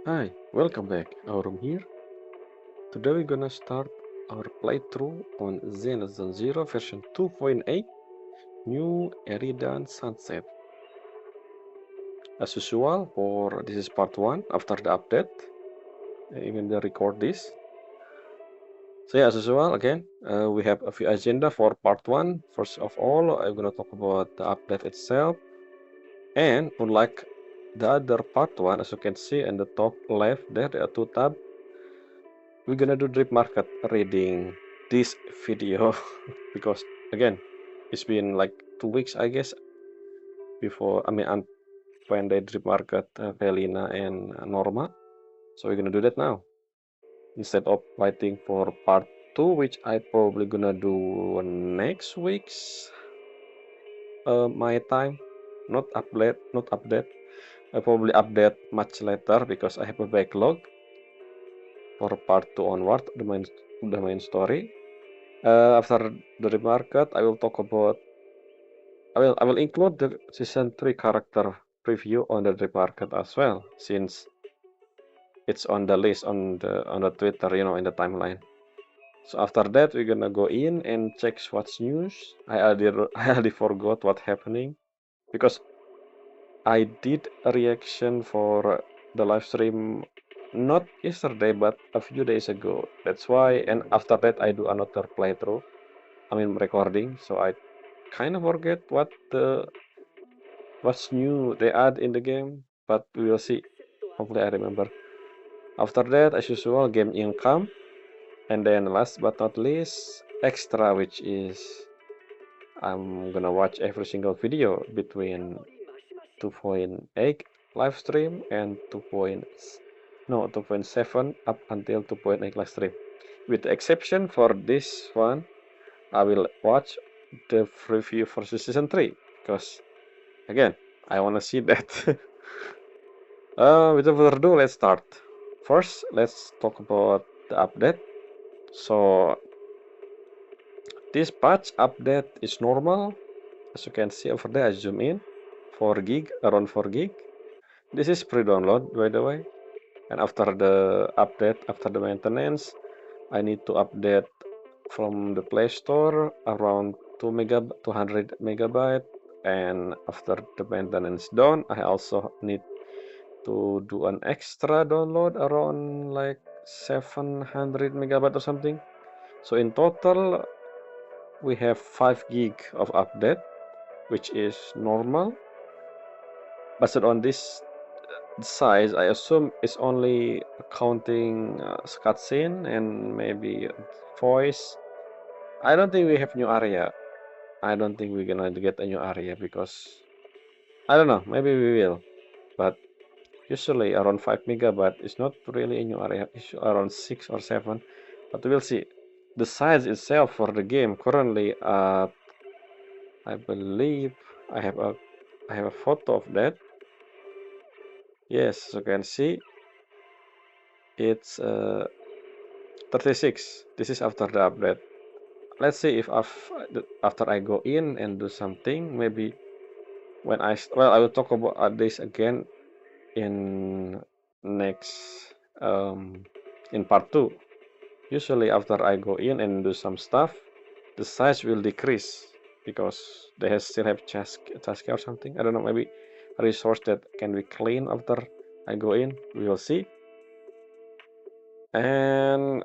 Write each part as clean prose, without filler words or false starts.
Hi, welcome back. Aurum here. Today we're gonna start our playthrough on Zenless Zone 0 version 2.8 New Eridan Sunset. As usual, for this is part 1 after the update. Even the record this. So yeah, as usual, again, we have a few agenda for part 1. First of all, I'm gonna talk about the update itself. And unlike the other part 1, as you can see in the top left there are two tabs. We're gonna do drip market reading this video because again it's been like 2 weeks I guess before when they drip market Felina and Norma, so we're gonna do that now instead of waiting for part 2, which I probably gonna do next week's my time. Not update. I probably update much later because I have a backlog for part 2 onward, the main story. After the market, I will talk about. I will include the season 3 character preview on the market as well, since it's on the list on the Twitter, in the timeline. So after that, we're gonna go in and check what's news. I already forgot what happening because I did a reaction for the live stream not yesterday but a few days ago. That's why, and after that I do another playthrough. Recording, so I kind of forget what's new they add in the game, but we will see. Hopefully I remember. After that, as usual, game income, and then last but not least, extra, which is I'm gonna watch every single video between 2.8 live stream and 2.7 up until 2.8 live stream. With the exception for this one, I will watch the preview for season 3 because again, I want to see that. Without further ado, let's start. First, let's talk about the update. So, this patch update is normal. As you can see over there, I zoom in. 4 gig, around 4 gig. This is pre-download, by the way. And after the update, after the maintenance, I need to update from the Play Store around 200 megabyte. And after the maintenance done, I also need to do an extra download around like 700 megabyte or something. So in total, we have 5 gig of update, which is normal. Based on this size, I assume it's only counting cutscene and maybe voice. I don't think we have new area. I don't think we're gonna get a new area because I don't know. Maybe we will, but usually around 5 megabyte is not really a new area. It's around 6 or 7, but we'll see. The size itself for the game currently, I believe I have a photo of that. Yes, as you can see, it's 36. This is after the update. Let's see if after I go in and do something, maybe when I will talk about this again in next in part 2. Usually after I go in and do some stuff, the size will decrease because they still have task or something. I don't know, maybe a resource that can be clean after I go in. We will see. And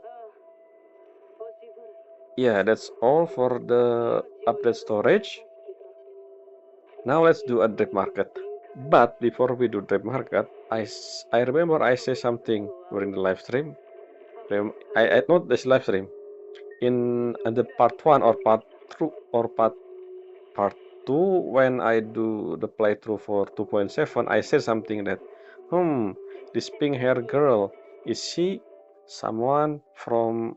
yeah, that's all for the update storage. Now let's do a drip market. But before we do drip market, I remember I say something during the live stream. I not this live stream in the part 1 or part 2 or part 2 when I do the playthrough for 2.7. I said something that this pink hair girl, is she someone from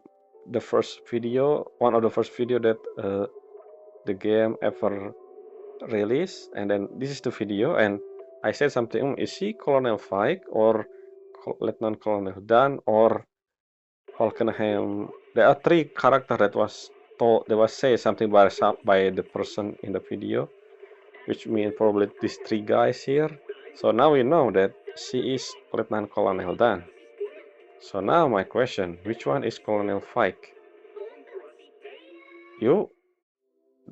the first video, one of the first video that the game ever released? And then this is the video, and I said something, is she Colonel Fike or Lieutenant Colonel Dan or Falkenham? There are 3 characters that was told, they was say something by the person in the video, which means probably these 3 guys here. So now we know that she is Lieutenant Colonel Dan. So now my question, which one is Colonel Fike? You,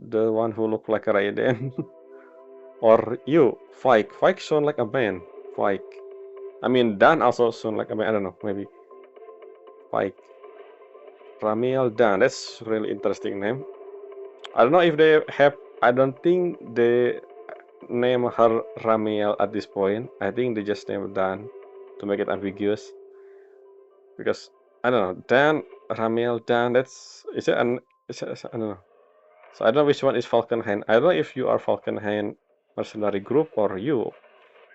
the one who look like a Raiden? Or you, Fike? Fike sound like a man. Fike. I mean, Dan also sound like a man. I don't know, maybe Fike. Ramiel Dan, that's really interesting name. I don't know if they have, I don't think they name her Ramiel at this point. I think they just named Dan to make it ambiguous. Because, I don't know, Dan, Ramiel, Dan, is it an, I don't know. So I don't know which one is Falkenhayn. I don't know if you are Falkenhayn mercenary group or you,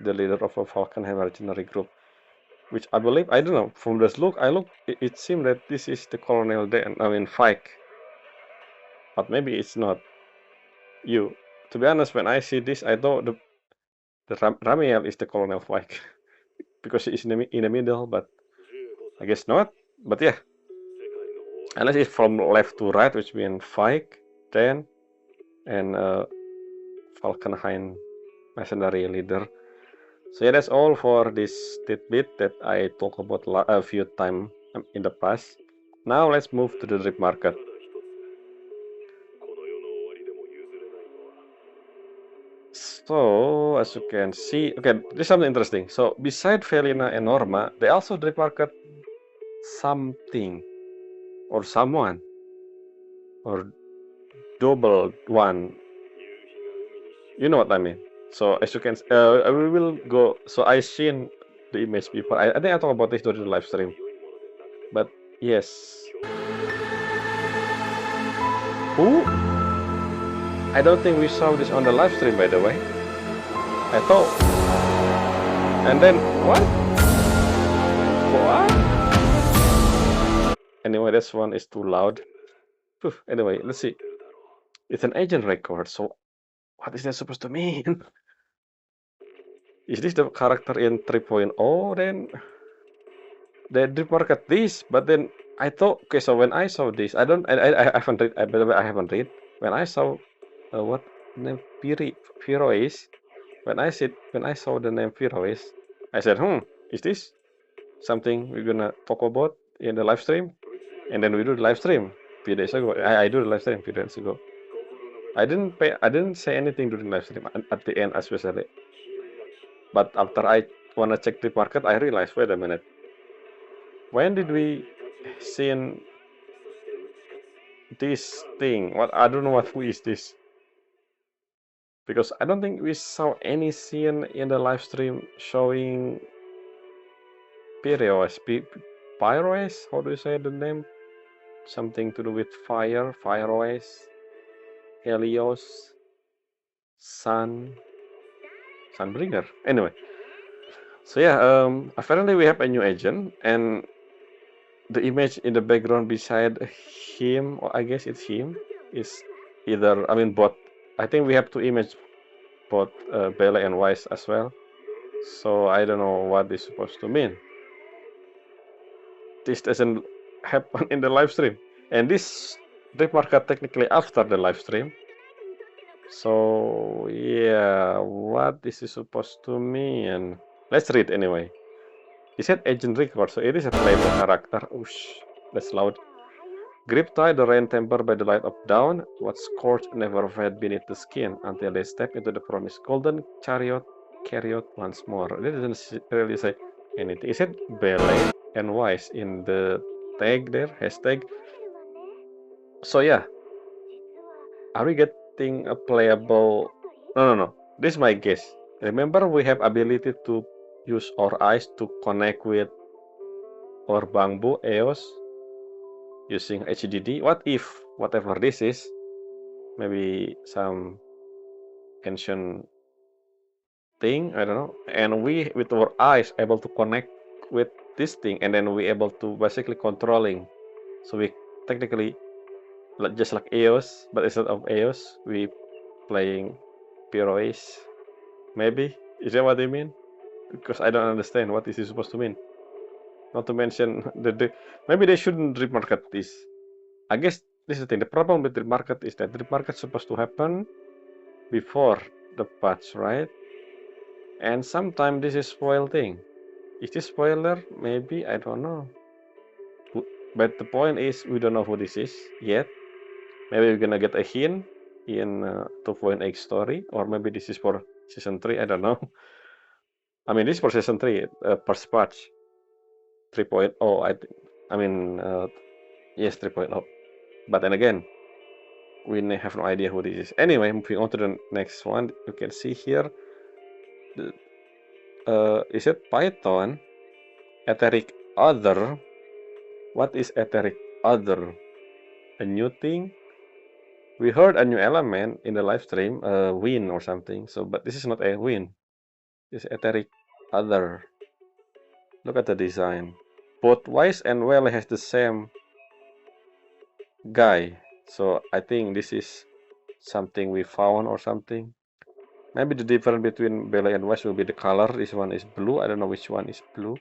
the leader of a Falkenhayn mercenary group. Which I believe, I don't know, from this look, it seemed that this is the Colonel Dan, I mean Fike. But maybe it's not you. To be honest, when I see this, I thought the Ramiel is the Colonel Fike. Because she is in the middle, but I guess not. But yeah. Unless it's from left to right, which means Fike, Dan, and Falkenhayn mercenary leader. So yeah, that's all for this tidbit that I talked about a few times in the past. Now let's move to the drip market. So as you can see, okay, there's something interesting. So beside Felina and Norma, they also drip market something or someone or double one. You know what I mean? So as you can, we will go. So I seen the image before. I think I talked about this during the live stream. But yes. Who? I don't think we saw this on the live stream, by the way. I thought. And then what? What? Anyway, this one is too loud. Anyway, let's see. It's an agent record. So what is that supposed to mean? Is this the character in 3.0 then? They did market this, but then I thought, okay, so when I saw this, I haven't read, by the way, I haven't read. When I saw, what name Firo is, when I saw the name Firo is, I said, is this something we're gonna talk about in the live stream? And then we do the live stream a few days ago. I do the live stream a few days ago. I didn't say anything during live stream at the end especially. But after I wanna check the market, I realized, wait a minute. When did we see this thing? What, I don't know who is this. Because I don't think we saw any scene in the live stream showing Pyros. Pyros? How do you say the name? Something to do with fire, Pyros, Helios, Sunbringer. Anyway. So yeah, apparently we have a new agent, and the image in the background beside him, or I guess it's him, is either, I mean, both. I think we have two images, both Bella and Wise as well. So I don't know what this is supposed to mean. This doesn't happen in the live stream, and this drip market technically after the live stream. So yeah, what this is supposed to mean? Let's read anyway. He said agent record, so it is a playable character. Oosh, that's loud. Grip tie the rain temper by the light of dawn. What scorch never fade beneath the skin until they step into the promised golden chariot once more. It doesn't really say anything. Is it ballet and wise in the tag there? Hashtag. So yeah, are we getting a playable? No. This is my guess. Remember, we have ability to use our eyes to connect with our bamboo EOS using HDD. What if whatever this is, maybe some ancient thing, I don't know, and we with our eyes able to connect with this thing, and then we able to basically controlling. So we technically just like EOS, but instead of EOS, we playing Pyrois. Maybe, is that what they mean? Because I don't understand what this is supposed to mean. Not to mention maybe they shouldn't drip market this. I guess this is the thing. The problem with drip market is that drip market is supposed to happen before the patch, right? And sometimes this is spoil thing. Is this spoiler? Maybe, I don't know. But the point is, we don't know who this is yet. Maybe we're gonna get a hint in 2.8 story, or maybe this is for season 3, I don't know. I mean, this is for season 3, first patch 3.0, I mean, yes, 3.0. But then again, we have no idea who this is. Anyway, moving on to the next one, you can see here, is it Python? Etheric Other. What is Etheric Other? A new thing? We heard a new element in the live stream, a win or something. So, but this is not a win. This is Etheric Other. Look at the design. Both Wise and Well has the same guy. So I think this is something we found or something. Maybe the difference between Bella and Wise will be the color. This one is blue. I don't know which one is blue.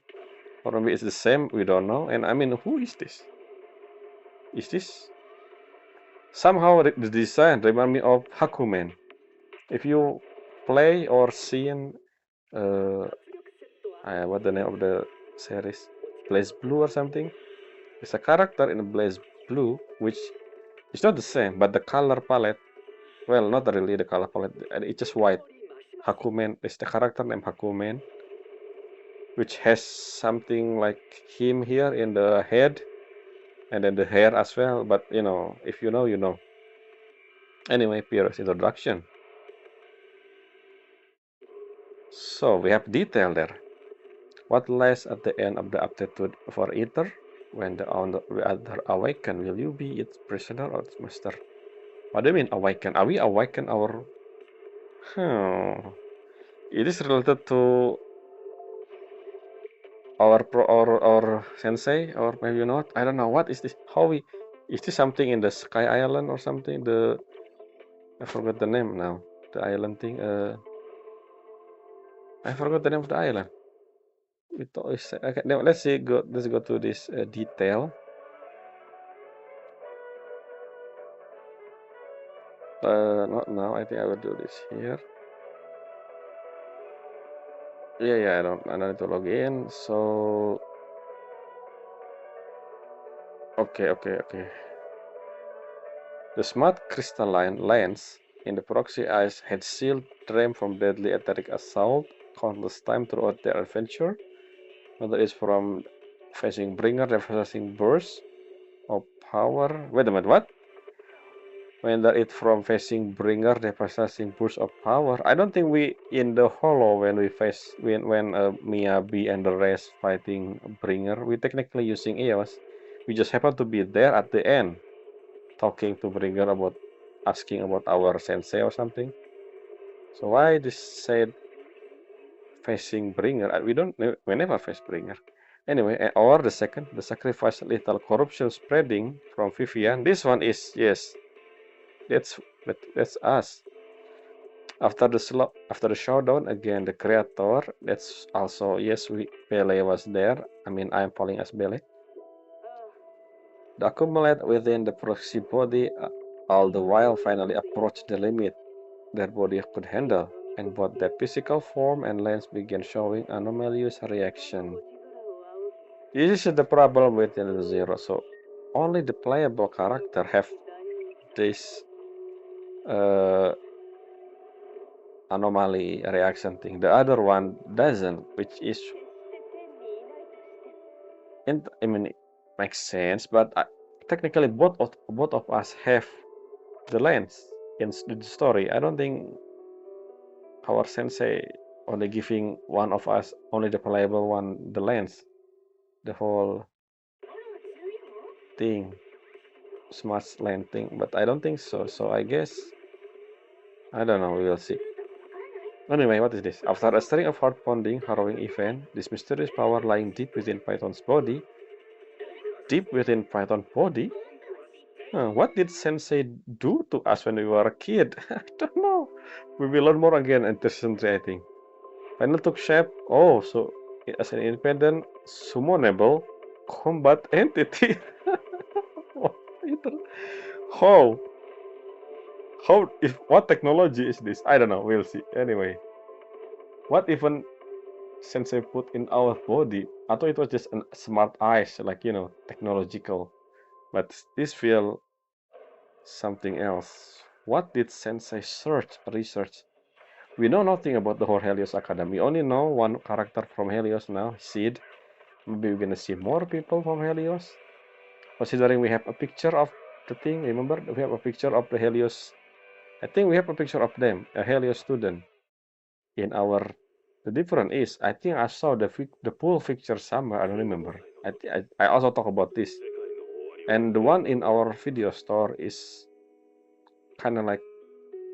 Or maybe it's the same. We don't know. And I mean, who is this? Is this? Somehow the design remind me of Hakumen. If you play or seen, what the name of the series? Blaze Blue or something? It's a character in Blaze Blue, which is not the same, but the color palette, well, not really the color palette, it's just white. Hakumen is the character named Hakumen, which has something like him here in the head, and then the hair as well, but you know, if you know, you know. Anyway, Piero's introduction. So we have detail there. What lies at the end of the update for Ether? When the other awaken, will you be its prisoner or its master? What do you mean awaken? Are we awaken our... It is related to our sensei, or maybe not. I don't know. What is this? Is this something in the Sky Island or something? I forgot the name now. The island thing. I forgot the name of the island. Okay, now let's see. Let's go to this detail. Not now. I think I will do this here. Yeah. I don't need to log in. So okay. The smart crystalline lens in the proxy eyes had sealed them from deadly etheric assault countless times throughout their adventure, whether it's from facing bringer, devastating burst of power. Wait a minute, what? Whether it's from facing bringer, devastating burst of power. I don't think we in the hollow when Miyabi and the rest fighting bringer, we technically using EOS. We just happen to be there at the end, talking to bringer about asking about our sensei or something. So why this said facing bringer? We never face bringer. Anyway, or the second, the sacrifice lethal corruption spreading from Vivian. This one is, yes, that's us. After the showdown again, the creator. That's also, yes, Bele was there. I mean, I'm falling as Bele. The accumulate within the proxy body, all the while finally approached the limit their body could handle, and both their physical form and lens began showing anomalous reaction. This is the problem with Zero. So only the playable character have this anomaly reaction thing. The other one doesn't, which is, I mean, it makes sense. But technically, both of us have the lens in the story. I don't think our sensei only giving one of us, only the playable one, the lens. The whole thing, smart lens thing. But I don't think so. So I guess, I don't know. We will see. Anyway, what is this? After a string of heart-pounding, harrowing event, this mysterious power lying deep within Python's body. Deep within Python's body? What did Sensei do to us when we were a kid? I don't know. We will learn more again in season 3, I think. Final took shape. Oh, so as an independent, summonable combat entity. How? What technology is this? I don't know. We'll see. Anyway. What even Sensei put in our body? I thought it was just a smart eyes, like, technological. But this feel something else. What did Sensei research? We know nothing about the whole Helios Academy. We only know one character from Helios now, Sid. Maybe we're gonna see more people from Helios. Considering we have a picture of the thing, remember? We have a picture of the Helios. I think we have a picture of them, a Helios student. In our, the difference is, I think I saw the full picture somewhere. I don't remember. I also talk about this, and the one in our video store is kind of like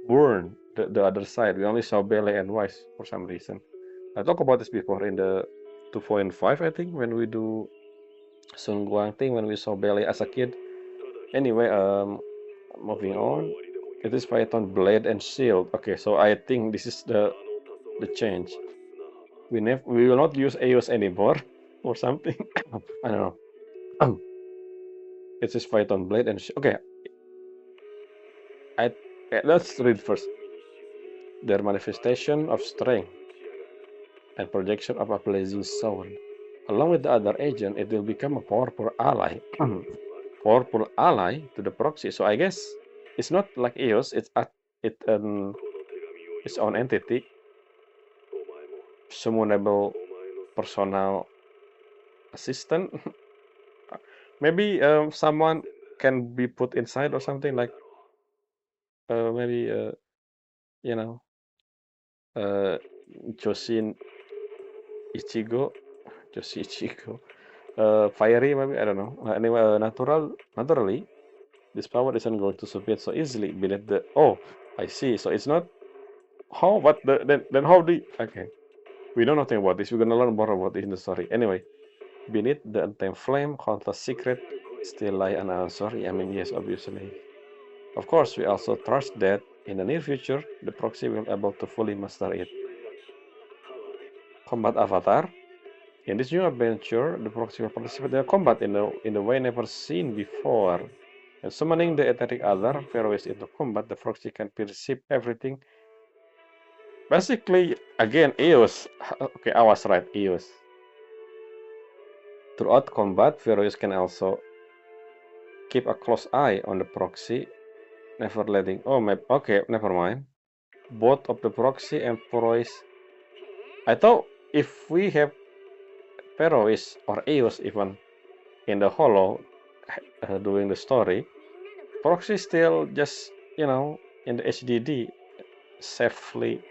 burn the other side. We only saw Bele and Wise for some reason. I talked about this before in the 2.5, I think, when we do Sun Guang thing, when we saw Bele as a kid. Anyway, moving on. It is Python Blade and Shield. Okay, so I think this is the change. We will not use AOS anymore or something. I don't know. It is Python Blade and Shield. Okay, let's read first. Their manifestation of strength and projection of a blazing sword. Along with the other agent, it will become a powerful ally. Powerful ally to the proxy. So I guess it's not like EOS, it's its own entity. Summonable personal assistant. Maybe someone can be put inside or something, like maybe you know Joshin Ichigo. Fiery, maybe, I don't know. Anyway, naturally, this power isn't going to submit so easily beneath the. Oh, I see. So it's not how. What then? How do? Okay, we know nothing about this. We're gonna learn more about this in the story. Anyway, beneath the untamed flame, countless secrets still lie unanswered. I mean, yes, obviously. Of course, we also trust that in the near future, the proxy will be able to fully master it. Combat avatar. In this new adventure, the proxy will participate in combat in a way never seen before. And summoning the etheric other, Pharaohs into combat, the proxy can perceive everything. Basically, again, EOS. Okay, I was right, EOS. Throughout combat, Pharaohs can also keep a close eye on the proxy, never letting. Oh, okay, never mind. Both of the proxy and Pharaohs. I thought if we have Pharaohs or EOS even in the hollow doing the story, proxy still just, in the HDD safely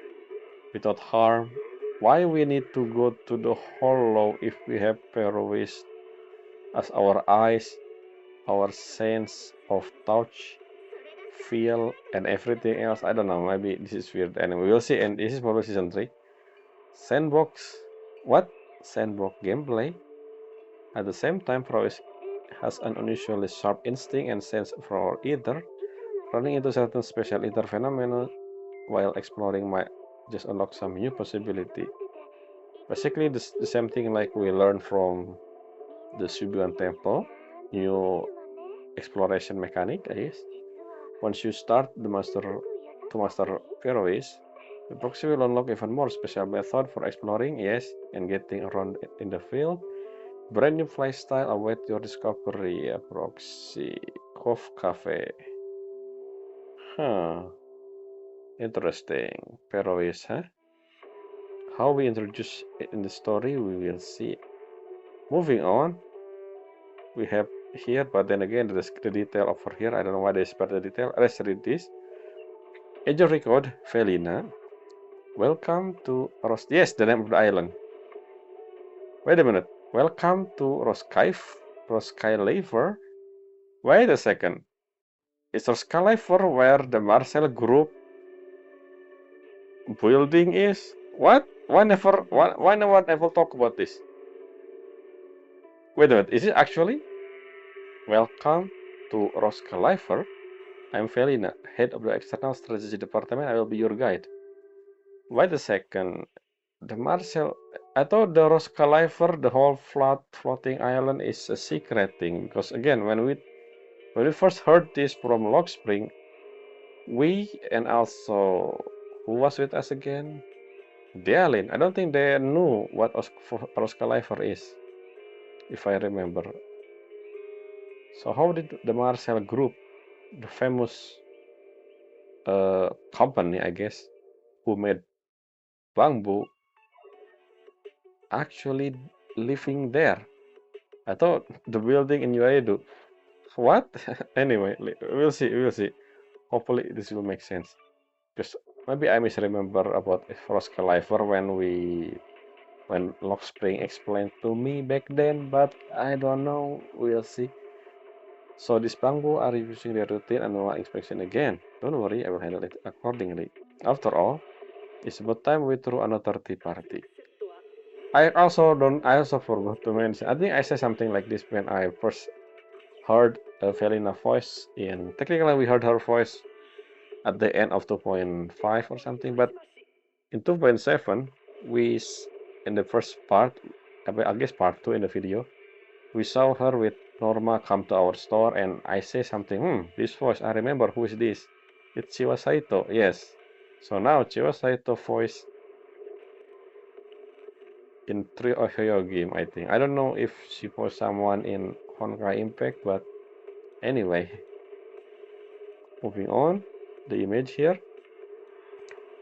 without harm. Why we need to go to the hollow if we have Pharaohs as our eyes, our sense of touch, feel, and everything else? I don't know, maybe this is weird. Anyway, we'll see. And this is probably season 3. Sandbox. What? Sandbox gameplay. At the same time, Pharaohs has an unusually sharp instinct and sense for ether. Running into certain special ether phenomena while exploring might just unlock some new possibility. Basically, the same thing like we learned from the Subuan Temple, new exploration mechanic, I guess. Once you start to master Pharaohs, the proxy will unlock even more special method for exploring, yes, and getting around in the field. Brand new fly style await your discovery, proxy. Cove Cafe. Huh. Interesting. Pharaohs, huh? How we introduce it in the story, we will see. Moving on, we have here, but then again, there's the detail over here. I don't know why they spare the detail. Let's read this. Agent record, Felina. Welcome to Yes, the name of the island. Wait a minute. Welcome to Roskilde. Wait a second. Is Roskilde where the Marcel Group building is? What? Why no one ever talk about this? Wait a minute. Is it actually? Welcome to Roskilde. I'm Felina, head of the External Strategy Department. I will be your guide. Wait a second. The Marcel... I thought the Roskilde, the whole floating island, is a secret thing. Because again, when we first heard this from Log Spring, we and also... Who was with us again? Dialin. I don't think they knew what Roskalifer is, if I remember. So how did the Marcel Group, the famous company, I guess, who made bamboo, actually living there? I thought the building in Uedo. What? Anyway, we'll see. We'll see. Hopefully this will make sense. Because maybe I misremember about Roskalifer when Lock Spring explained to me back then, but I don't know. We'll see. So this bamboo are using their routine annual inspection again. Don't worry, I will handle it accordingly. After all, it's about time we throw another tea party. I also forgot to mention. I think I said something like this when I first heard Felina voice in. Technically, we heard her voice at the end of 2.5 or something, but in 2.7, in the first part, I guess part 2 in the video, we saw her with Norma come to our store, and I say something. This voice, I remember. Who is this? It's Chiwa Saito. Yes. So now Chiwa Saito voice in 3 Ohio game, I think. I don't know if she voiced someone in Honkai Impact, but anyway. Moving on, the image here.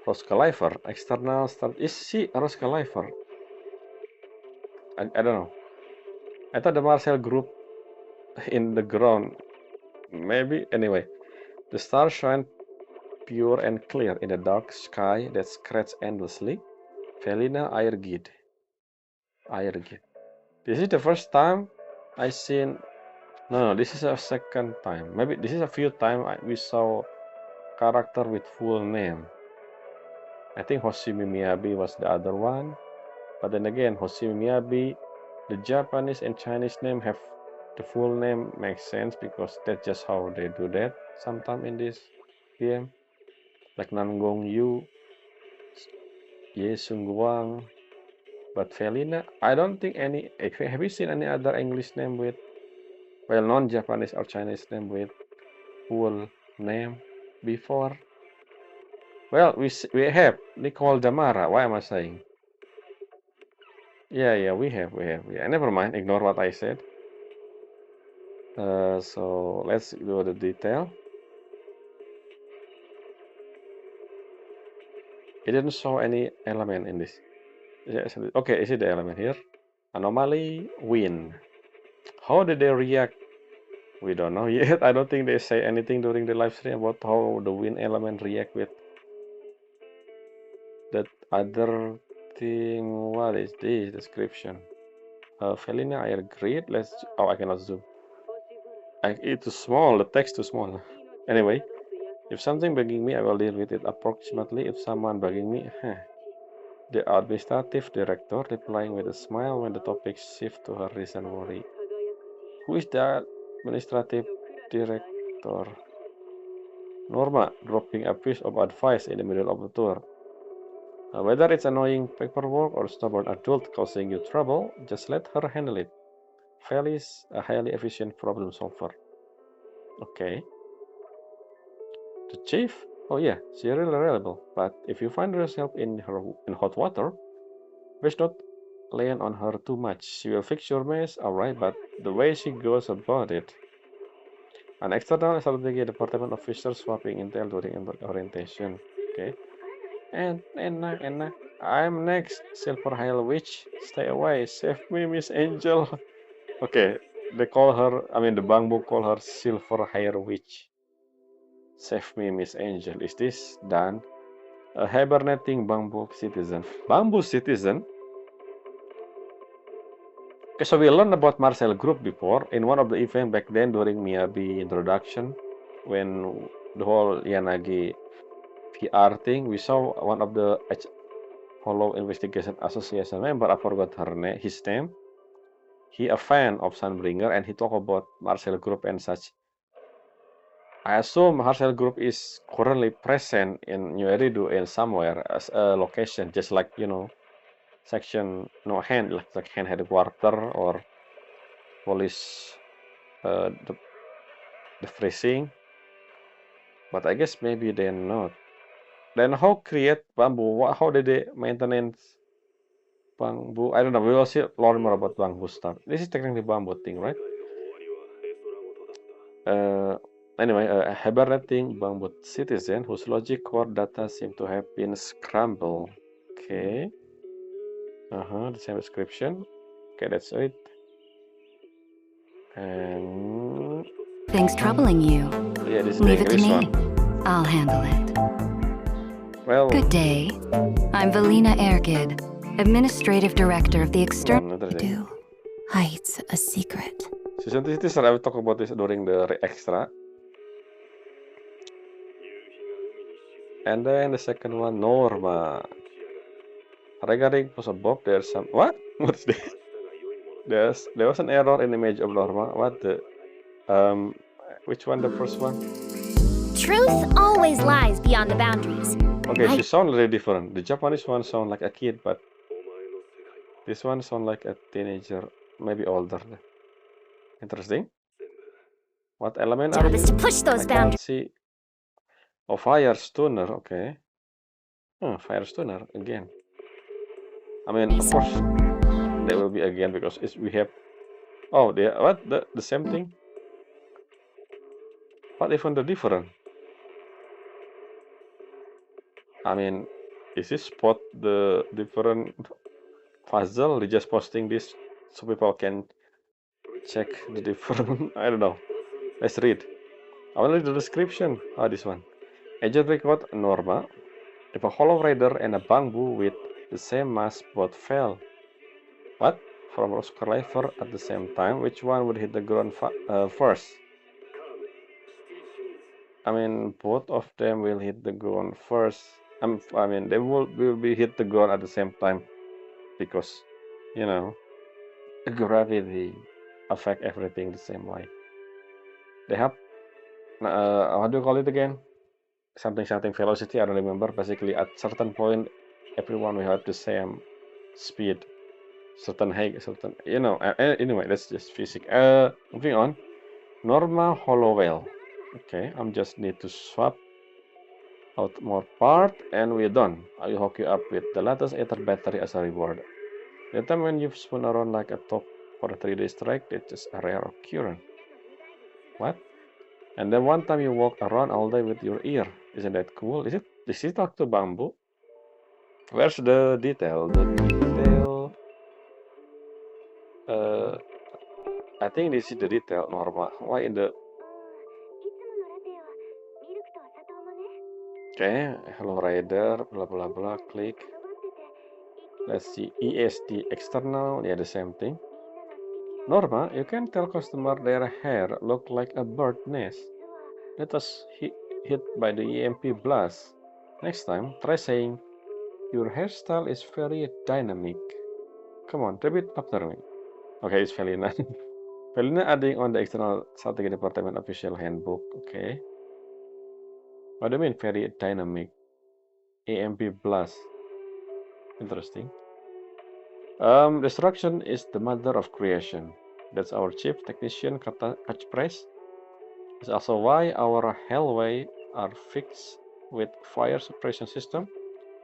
Roskalifer, external start. Is she a Roskalifer? I don't know. I thought the Marcel group in the ground. Maybe. Anyway, the stars shine pure and clear in the dark sky that scratches endlessly. Felina Airgid. This is the first time I seen. No, this is a second time. Maybe this is a few times we saw character with full name. I think Hoshimi Miyabi was the other one. But then again, Hoshimi Miyabi, the Japanese and Chinese name have the full name makes sense because that's just how they do that sometime in this game. Like Nangong Yu, Ye Sungguang. But Felina, I don't think any. Have you seen any other English name with, well, non-Japanese or Chinese name with full name before? Well, we have Nicole Damara. Why am I saying? Yeah, we have. Yeah, never mind. Ignore what I said. So let's do the detail. It didn't show any element in this. Okay, is it the element here? Anomaly, wind. How did they react? We don't know yet. I don't think they say anything during the live stream about how the wind element react with that other thing. What is this description? Felina air grid. Oh, I cannot zoom. It's too small. The text too small. Anyway, if something bugging me, I will deal with it approximately. If someone bugging me, The administrative director replying with a smile when the topic shifts to her recent worry. Who is the administrative director? Norma, dropping a piece of advice in the middle of the tour. Whether it's annoying paperwork or stubborn adult causing you trouble, just let her handle it. Feli's a highly efficient problem solver. Okay. The chief? Oh yeah, she's really reliable. But if you find yourself in hot water, please don't lean on her too much. She will fix your mess, alright, but the way she goes about it. An external strategy department officer swapping intel during orientation. Okay. And I'm next. Silver Hail Witch. Stay away. Save me, Miss Angel. Okay. They call her, the bamboo call her Silver Hair Witch. Save me, Miss Angel. Is this done? A hibernating bamboo citizen. Bamboo citizen? Okay, so we learned about Marcel Group before in one of the events back then during Miyabi introduction, when the whole Yanagi VR thing. We saw one of the Hollow Investigation Association member. I forgot his name. He a fan of Sunbringer, and he talked about Marcel Group and such. I assume Marcel Group is currently present in New Eridu in somewhere as a location, just like section hand like hand headquarter or police the freezing. But I guess maybe they're not. Then how create bamboo? How did they maintenance bamboo? I don't know. We will see learn more about bamboo stuff. This is technically bamboo thing, right? Anyway, a hibernating bamboo citizen whose logic core data seem to have been scrambled. Okay. The same description. Okay, that's it. And Things troubling you. yeah, this is Leave the it to English me. one. I'll handle it. Well, Good day. I'm Valina Ergid, Administrative Director of the External. interesting. Hides a secret. Season teaser, I will talk about this during the extra. And then the second one, Norma. Regarding Post Bob, there's some what? What's this? There was an error in the image of Norma. What the which one? The first one? Truth always lies beyond the boundaries. Okay, she sounds really different. The Japanese one sound like a kid, but this one sound like a teenager, maybe older. Interesting. What element are Job you? is to push those I can't boundaries. see. Oh, fire stunner. Okay. Fire stunner again. I mean, of course, there will be again because we have. Oh, what the same thing? What even the different? I mean, is this spot the different puzzle? They just posting this so people can check the different. I don't know. Let's read. I will read the description. This one. Agent record Norma. If a hollow rider and a bamboo with the same mass both fell. What? From Oscar Lever at the same time. Which one would hit the ground first? I mean, both of them will hit the ground first. I mean, they will be hit the ground at the same time because, you know, gravity affect everything the same way. They have, how do you call it again? Something velocity. I don't remember. Basically, at certain point, everyone will have the same speed, certain height, certain. Anyway, that's just physics. Moving on. Norma Hollowell. Okay, I'm just need to swap out more part and we're done. I will hook you up with the latest Ether battery as a reward. The time when you spin around like a top for a 3-day strike, it's just a rare occurrence. What? And then one time you walk around all day with your ear. Isn't that cool? Is it talk to bamboo? Where's the detail? The detail. I think this is the detail, Norma. Why in the. Okay, hello rider, blah blah blah, click. Let's see, ESD external, yeah, the same thing. Norma, you can tell customer their hair look like a bird nest. That was hit by the EMP blast. Next time, try saying, your hairstyle is very dynamic. Come on, repeat after me. Okay, it's Felina. Felina adding on the external strategy department official handbook. Okay. What do you mean very dynamic? EMP blast. Interesting. Destruction is the mother of creation. That's our chief technician catchphrase. It's also why our hellway are fixed with fire suppression system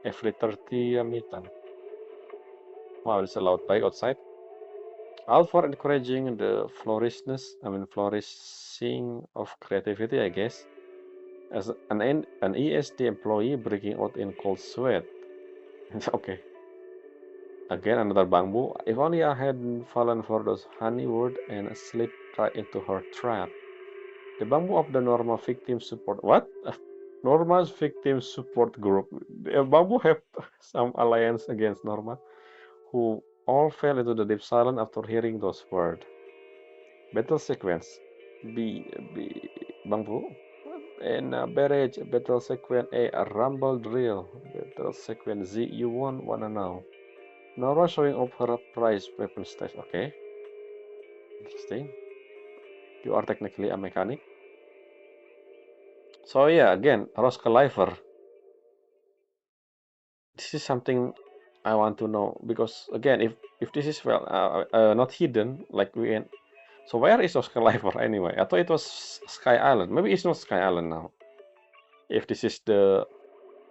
every 30 meters. Wow, it's a loud bike outside. All for encouraging the flourishing of creativity, I guess. As an ESD employee breaking out in cold sweat. Okay. Again, another bamboo. If only I hadn't fallen for those honey word and slipped right into her trap. The bamboo of the Norma Victim Support. What? Norma's Victim Support Group. The bamboo have some alliance against Norma, who all fell into the deep silence after hearing those words. Battle sequence. B. Bamboo. And barrage. Battle sequence A. A rumble drill. Battle sequence Z. You won't wanna know. Norma showing off her prize weapon stash. Okay. Interesting. You are technically a mechanic. So yeah, again, Roscoe Lifer. This is something I want to know because again, if this is not hidden, like we can. So where is Roscoe Lifer anyway? I thought it was Sky Island. Maybe it's not Sky Island now. If this is the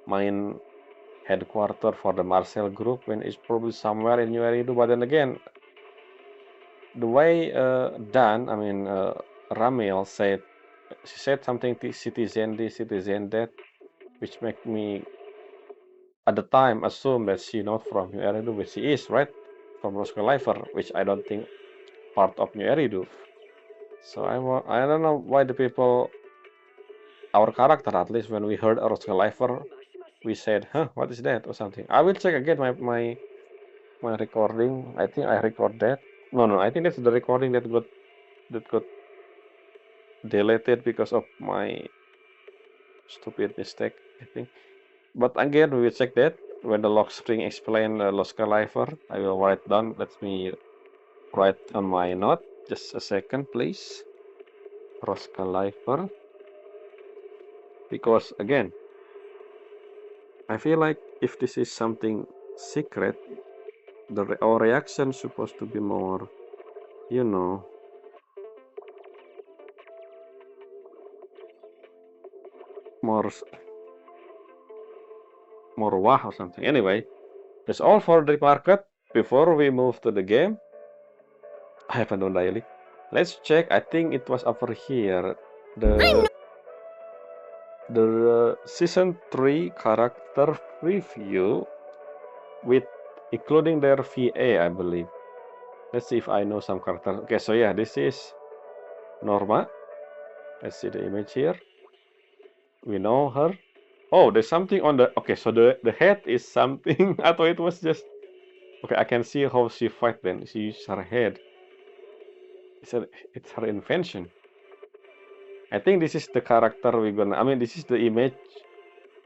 main headquarter for the Marcel group, when it's probably somewhere in New Eridu. But then again, the way Dan, I mean Ramil said, she said something citizen this, citizen that, which make me at the time assume that she not from New Eridu, but she is, right? From Roskilde, which I don't think part of New Eridu. So I don't know why the people, our character at least, when we heard Roskilde, we said, huh, what is that or something. I will check again my recording. I think I record that. No, I think that's the recording that got deleted because of my stupid mistake, I think. But again, we will check that when the log string explain Roskilde. I will write down. Let me write on my note. Just a second, please. Roskilde. Because again, I feel like if this is something secret, our reaction supposed to be more, you know, more wah or something. Anyway, that's all for the market. Before we move to the game, I haven't done daily. Let's check. I think it was over here. The season 3 character preview with including their VA, I believe. Let's see if I know some characters. Okay, so yeah, this is Norma. Let's see the image here. We know her. Oh, there's something on the... Okay, so the head is something. I thought it was just... Okay, I can see how she fight then. She used her head. It's her invention. I think this is the character we're gonna... I mean, this is the image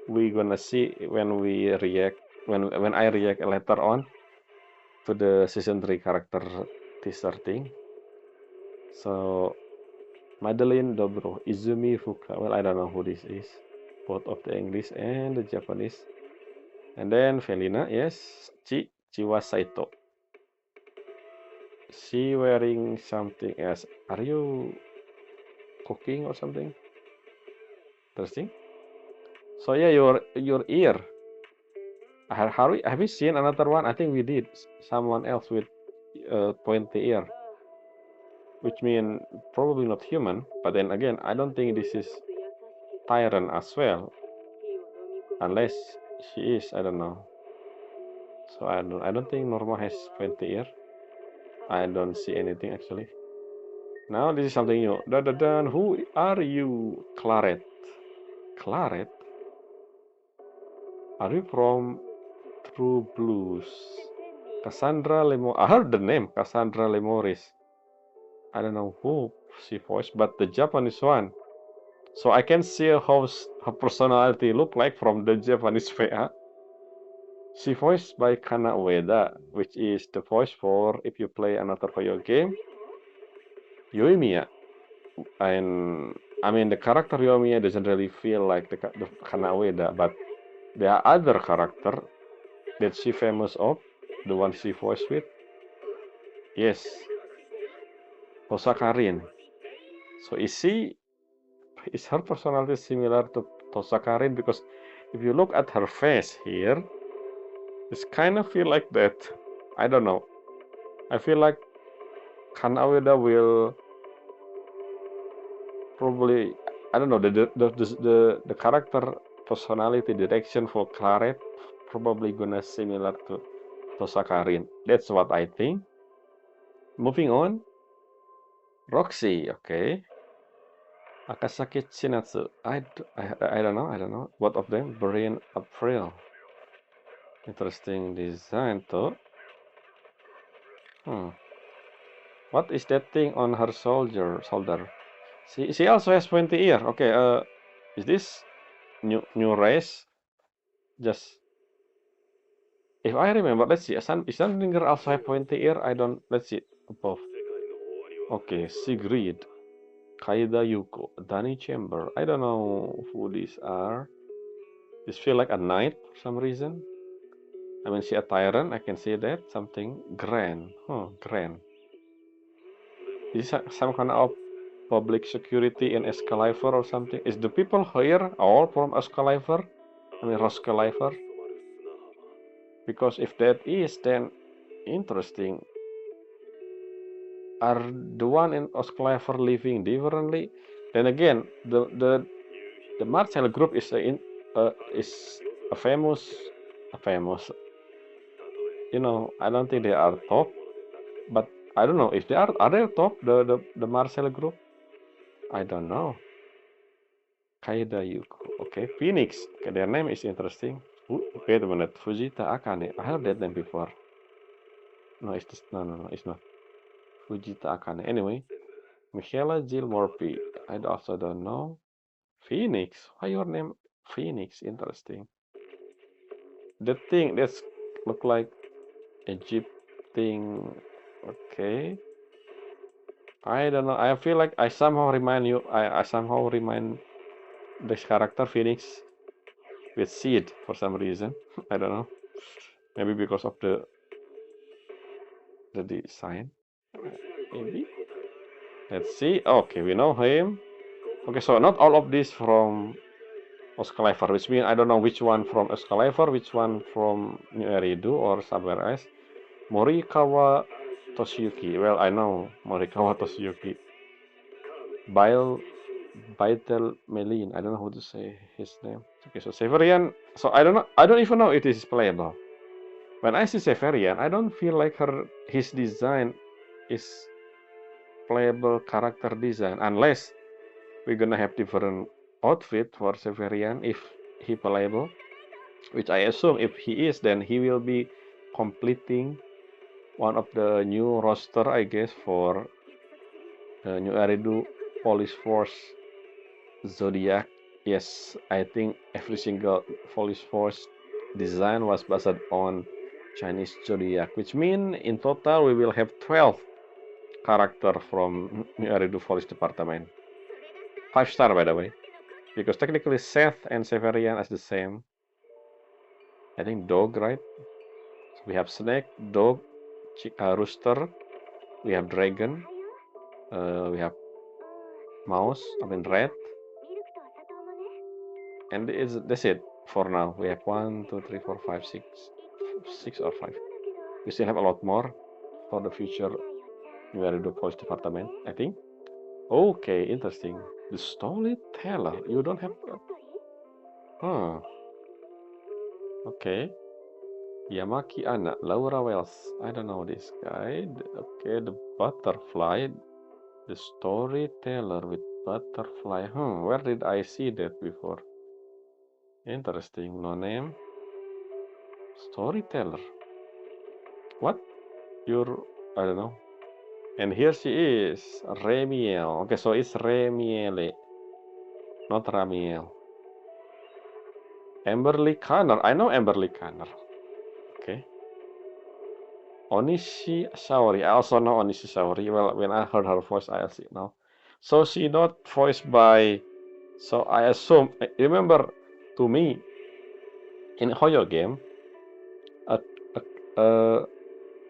we're gonna see when we react... When I react later on to the season 3 character teaser thing. So... Madeline Dobro, Izumi Fuka. Well, I don't know who this is. Both of the English and the Japanese. And then Felina, yes. Chiwa Saito. She wearing something else. Are you cooking or something? Interesting. So yeah, your ear. Have you seen another one? I think we did. Someone else with pointy ear. Which mean probably not human. But then again, I don't think this is Tyrant as well. Unless she is, I don't know. So I don't think Norma has pointy ear. I don't see anything actually. Now this is something new. Who are you? Claret. Claret? Are you from True Blues? Cassandra Lemon. I heard the name Cassandra Lemoris. I don't know who she voiced, but the Japanese one. So I can see how her personality look like from the Japanese VA. She voiced by Kana Ueda, which is the voice for, if you play another video game, Yoimiya. And I mean, the character Yoimiya doesn't really feel like the Kana Ueda, but there are other character that she famous of, the one she voiced with. Yes, Tosakarin. So is her personality similar to Tosakarin? Because if you look at her face here, it's kind of feel like that. I don't know. I feel like Kanaweda will probably, I don't know, the character personality direction for Claret probably gonna similar to Tosakarin. That's what I think. Moving on. Roxy, okay. Akasaki Chinatsu. I don't know. Both of them. Brain April. Interesting design too. What is that thing on her shoulder? She also has pointy ear. Okay, is this new race? Just if I remember, let's see. Is Sunringer also have pointy ear? I don't. Let's see above. Okay, Sigrid, Kaida Yuko, Danny Chamber. I don't know who these are. This feel like a knight for some reason. I mean, she a tyrant. I can see that something grand. Grand. Is some kind of public security in Excalibur or something? Is the people here all from Excalibur? I mean Rose Califer. Because if that is, then interesting. Are the one in Osclaver living differently? Then again, the Marcel group is a famous, you know, I don't think they are top, but I don't know if they are they top, the Marcel group? I don't know. Kaida Yuko. Okay, Phoenix. Okay, their name is interesting. Wait a minute. Fujita Akane. I heard that name before. No, it's just, no, it's not. Fujita Akane. Anyway, Michaela Jill Morphy. I also don't know. Phoenix. Why your name Phoenix? Interesting. The thing that's look like Egypt thing. Okay. I don't know. I feel like I somehow remind you. I somehow remind this character Phoenix with Seed for some reason. I don't know. Maybe because of the design. Maybe. Let's see. Okay, we know him. Okay, so not all of this from Oscalifer, which means I don't know which one from Oscalifer, which one from New Eridu or somewhere else. Morikawa Toshiyuki. Well, I know Morikawa Toshiyuki. Baitel Melin. I don't know how to say his name. Okay, so Severian. So I don't know. I don't even know if it is playable. When I see Severian, I don't feel like his design is playable character design unless we're gonna have different outfit for Severian if he playable, which I assume if he is, then he will be completing one of the new roster, I guess, for the New Eridu Police Force Zodiac. Yes, I think every single Police Force design was based on Chinese Zodiac, which means in total we will have 12 character from New Eridu Police Department. 5-star, by the way, because technically Seth and Severian is the same. I think dog, right? So we have snake, dog, rooster, we have dragon, we have mouse, I mean rat, and that's it for now. We have 1, 2, 3, 4, 5, 6 or 5. We still have a lot more for the future New Eridu Police Department, I think. Okay, interesting. The storyteller. You don't have. Huh. Okay. Yamaki Anna, Laura Wells. I don't know this guy. Okay, the butterfly. The storyteller with butterfly. Where did I see that before? Interesting. No name. Storyteller. What? I don't know. And here she is. Remiel. Okay, so it's Remiele. Not Ramiel. Amberly Connor. I know Amberly Connor. Okay. Onishi Saori. I also know Onishi Saori. Well, when I heard her voice, I see now. So she not voiced by. So I assume. Remember, to me, in Hoyo game, a,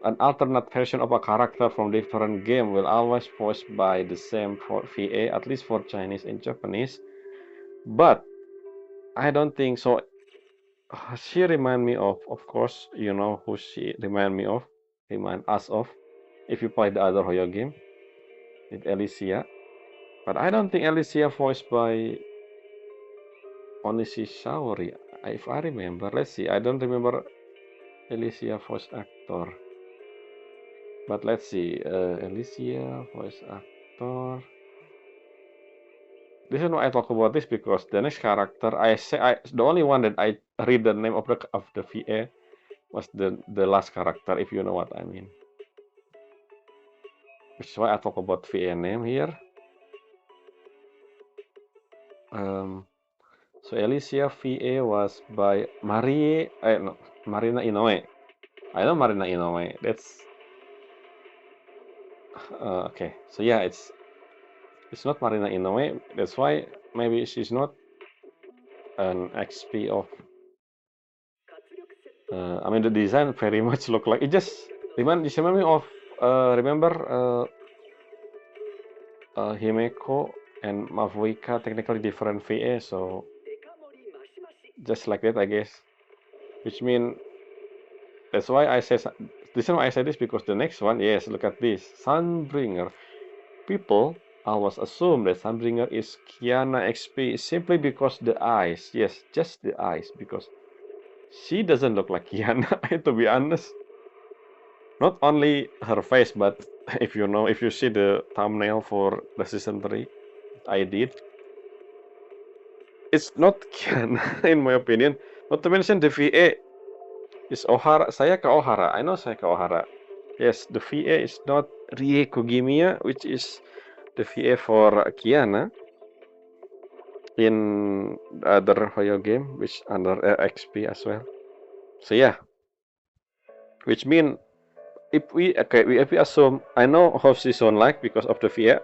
an alternate version of a character from different game will always voiced by the same for VA, at least for Chinese and Japanese. But I don't think so. She remind me of course, you know who she remind us of, if you play the other Hoyo game with Alicia. But I don't think Alicia voiced by Onishi Saori. If I remember, let's see. I don't remember Alicia voice actor. But let's see. Alicia voice actor. This is why I talk about this because the next character the only one that I read the name of the VA was the last character, if you know what I mean. Which is why I talk about VA name here. So Alicia VA was by Marina Inoue. I know Marina Inoue. That's okay. So yeah, it's not Marina Inoue. That's why maybe she's not an XP of. I mean the design very much look like it. Just remind me of remember Himeko and Mavuika, technically different VA. So just like that, I guess. Which mean that's why I say this one. I say this because the next one, yes, look at this, Sunbringer. People always assume that Sunbringer is Kiana XP simply because the eyes. Yes, just the eyes, because she doesn't look like Kiana, to be honest. Not only her face, but if you see the thumbnail for the season 3, I did. It's not Kiana, in my opinion. Not to mention the VA is Ohara. Saya ke Ohara. I know saya ke Ohara. Yes, the VA is not Rie Kugimiya, which is the VA for Kiana in the other Hoyo game, which under XP as well. So yeah, which mean if we assume, I know how she sound like because of the VA.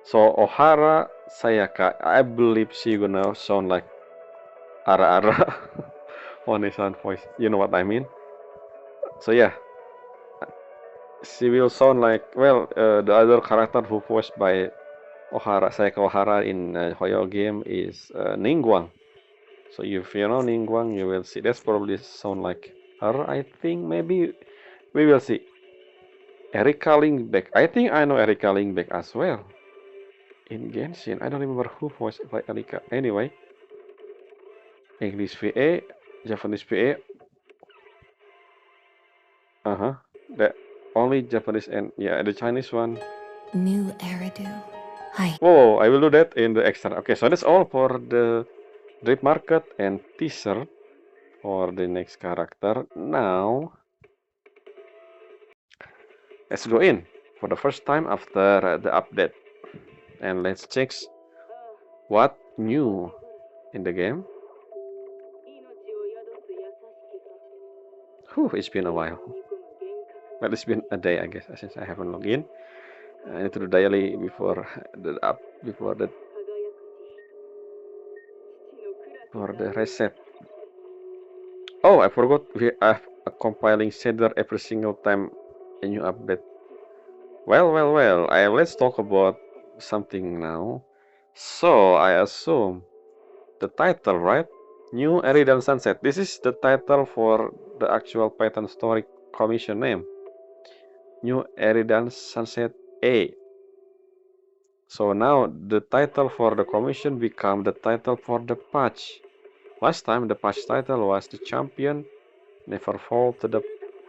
So Ohara Sayaka, I believe she gonna sound like Ara on his own voice. You know what I mean? So yeah, she will sound like, well, the other character who voiced by Ohara, Sayaka Ohara in Hoyo game is Ningguang. So if you know Ningguang, you will see that's probably sound like her. I think maybe we will see. Erika Lingbeck. I think I know Erika Lingbeck as well. In Genshin, I don't remember who voiced by Erika. Anyway, English VA, Japanese VA. The only Japanese and yeah, the Chinese one. New Eridu. Hi. Whoa, I will do that in the extra. Okay, so that's all for the Drip Market and teaser for the next character. Now, let's go in for the first time after the update. And let's check what new in the game. It's been a while. Well, it's been a day, I guess, since I haven't logged in. I need to do daily before the reset. Oh, I forgot we have a compiling shader every single time a new update. Well. Let's talk about something now. So I assume the title, right? New Eridan Sunset. This is the title for the actual Python story commission name. New Eridan Sunset A. So now the title for the commission become the title for the patch. Last time the patch title was the champion never fall to the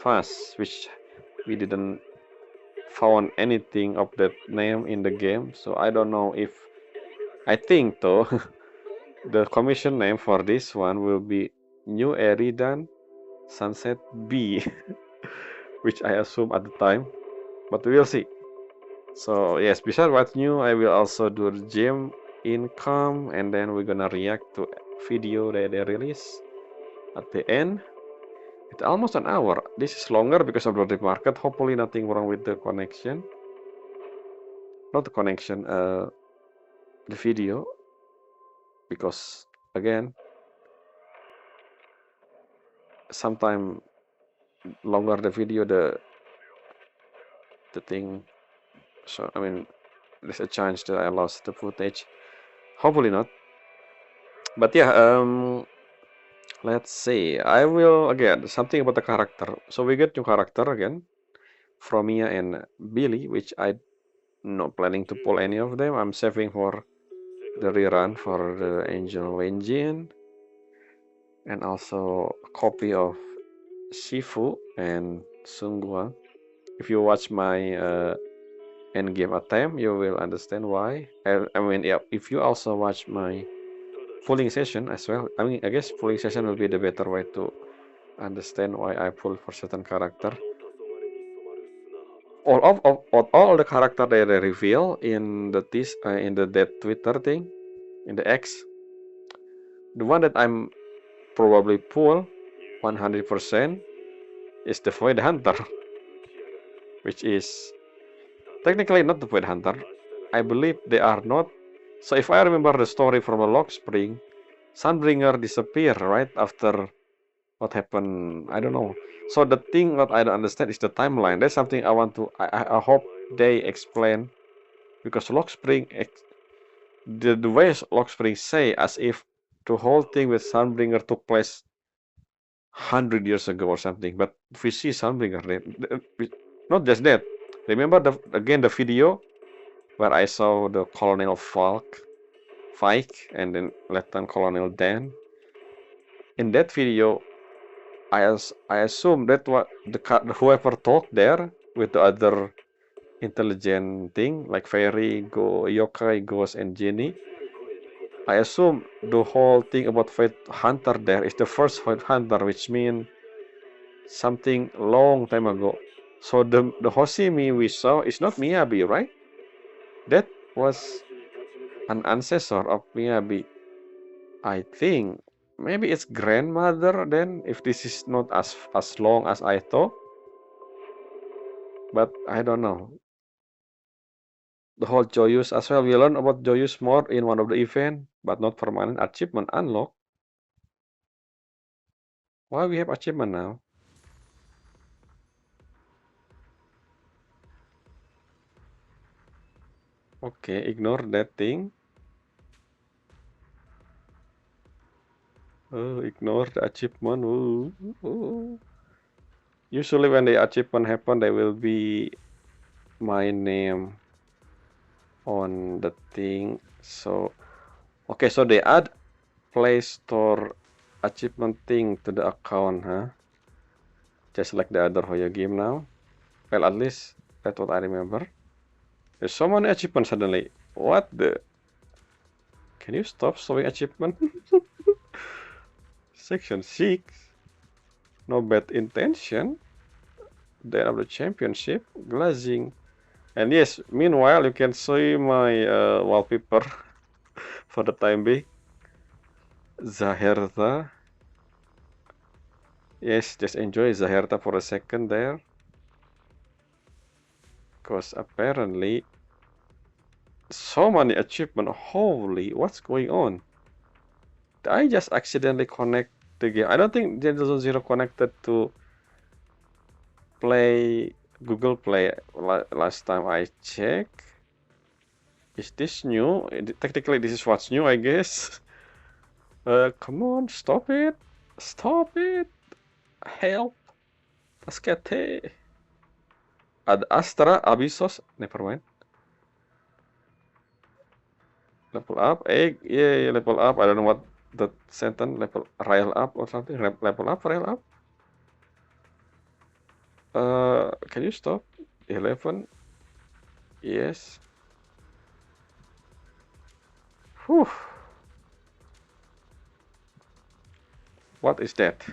pass, which we didn't found anything of that name in the game. So I don't know if, I think though, the commission name for this one will be New Eridan Sunset B, which I assume at the time, but we'll see. So yes, besides what's new, I will also do the gem income, and then we're gonna react to video that they release at the end. It's almost an hour. This is longer because of the market. Hopefully nothing wrong with the connection. Not the connection, the video. Because again, sometime longer the video, the thing. So I mean, there's a chance that I lost the footage. Hopefully not. But yeah, let's see. I will again something about the character. So we get new character again, Fromia and Billy, which I not planning to pull any of them. I'm saving for the rerun for the Angel Engine, and also a copy of Shifu and Sungguang. If you watch my endgame attempt, you will understand why. I mean, yeah, if you also watch my pulling session as well, I mean, I guess pulling session will be the better way to understand why I pull for certain character. All the character they reveal in the that Twitter thing, in the X, the one that I'm probably pull 100% is the Void Hunter, which is technically not the Void Hunter. I believe they are not. So if I remember the story from a Log Spring, Sunbringer disappeared right after what happened. I don't know. So the thing that I don't understand is the timeline. That's something I want to. I hope they explain, because Log Spring, the way Log Spring say as if the whole thing with Sunbringer took place 100 years ago or something. But we see Sunbringer, not just that. Remember again the video where I saw the Colonel Fike, and then Lieutenant Colonel Dan. In that video, I assume that whoever talked there with the other intelligent thing like fairy, yokai, ghost, and genie. I assume the whole thing about Fate Hunter there is the first Fate Hunter, which means something long time ago. So the Hoshimi we saw is not Miyabi, right? That was an ancestor of Miyabi. I think maybe it's grandmother then, if this is not as long as I thought. But I don't know. The whole Joyous as well. We learn about Joyous more in one of the event, but not permanent achievement unlock. Why we have achievement now? Okay, ignore that thing. Oh, ignore the achievement. Ooh. Usually when the achievement happen, there will be my name on the thing. So, okay, so they add Play Store achievement thing to the account, huh? Just like the other Hoyo game now. Well, at least that's what I remember. There's so many achievements suddenly. What the? Can you stop showing achievement? Section 6. No bad intention. The end of the championship. Glazing. And yes, meanwhile, you can see my wallpaper for the time being. Zaherta. Yes, just enjoy Zaherta for a second there. Because apparently, so many achievements. Holy, what's going on? Did I just accidentally connect the game? I don't think Zenless Zero connected to Google Play last time I checked. Is this new? Technically, this is what's new, I guess. Come on, stop it. Stop it. Help. Taskete. Ad Astra Abyssos. Never mind. Level up. Yeah, level up. I don't know what the sentence. Rail up or something. Level up, rail up. Can you stop? 11. Yes. Whew. What is that?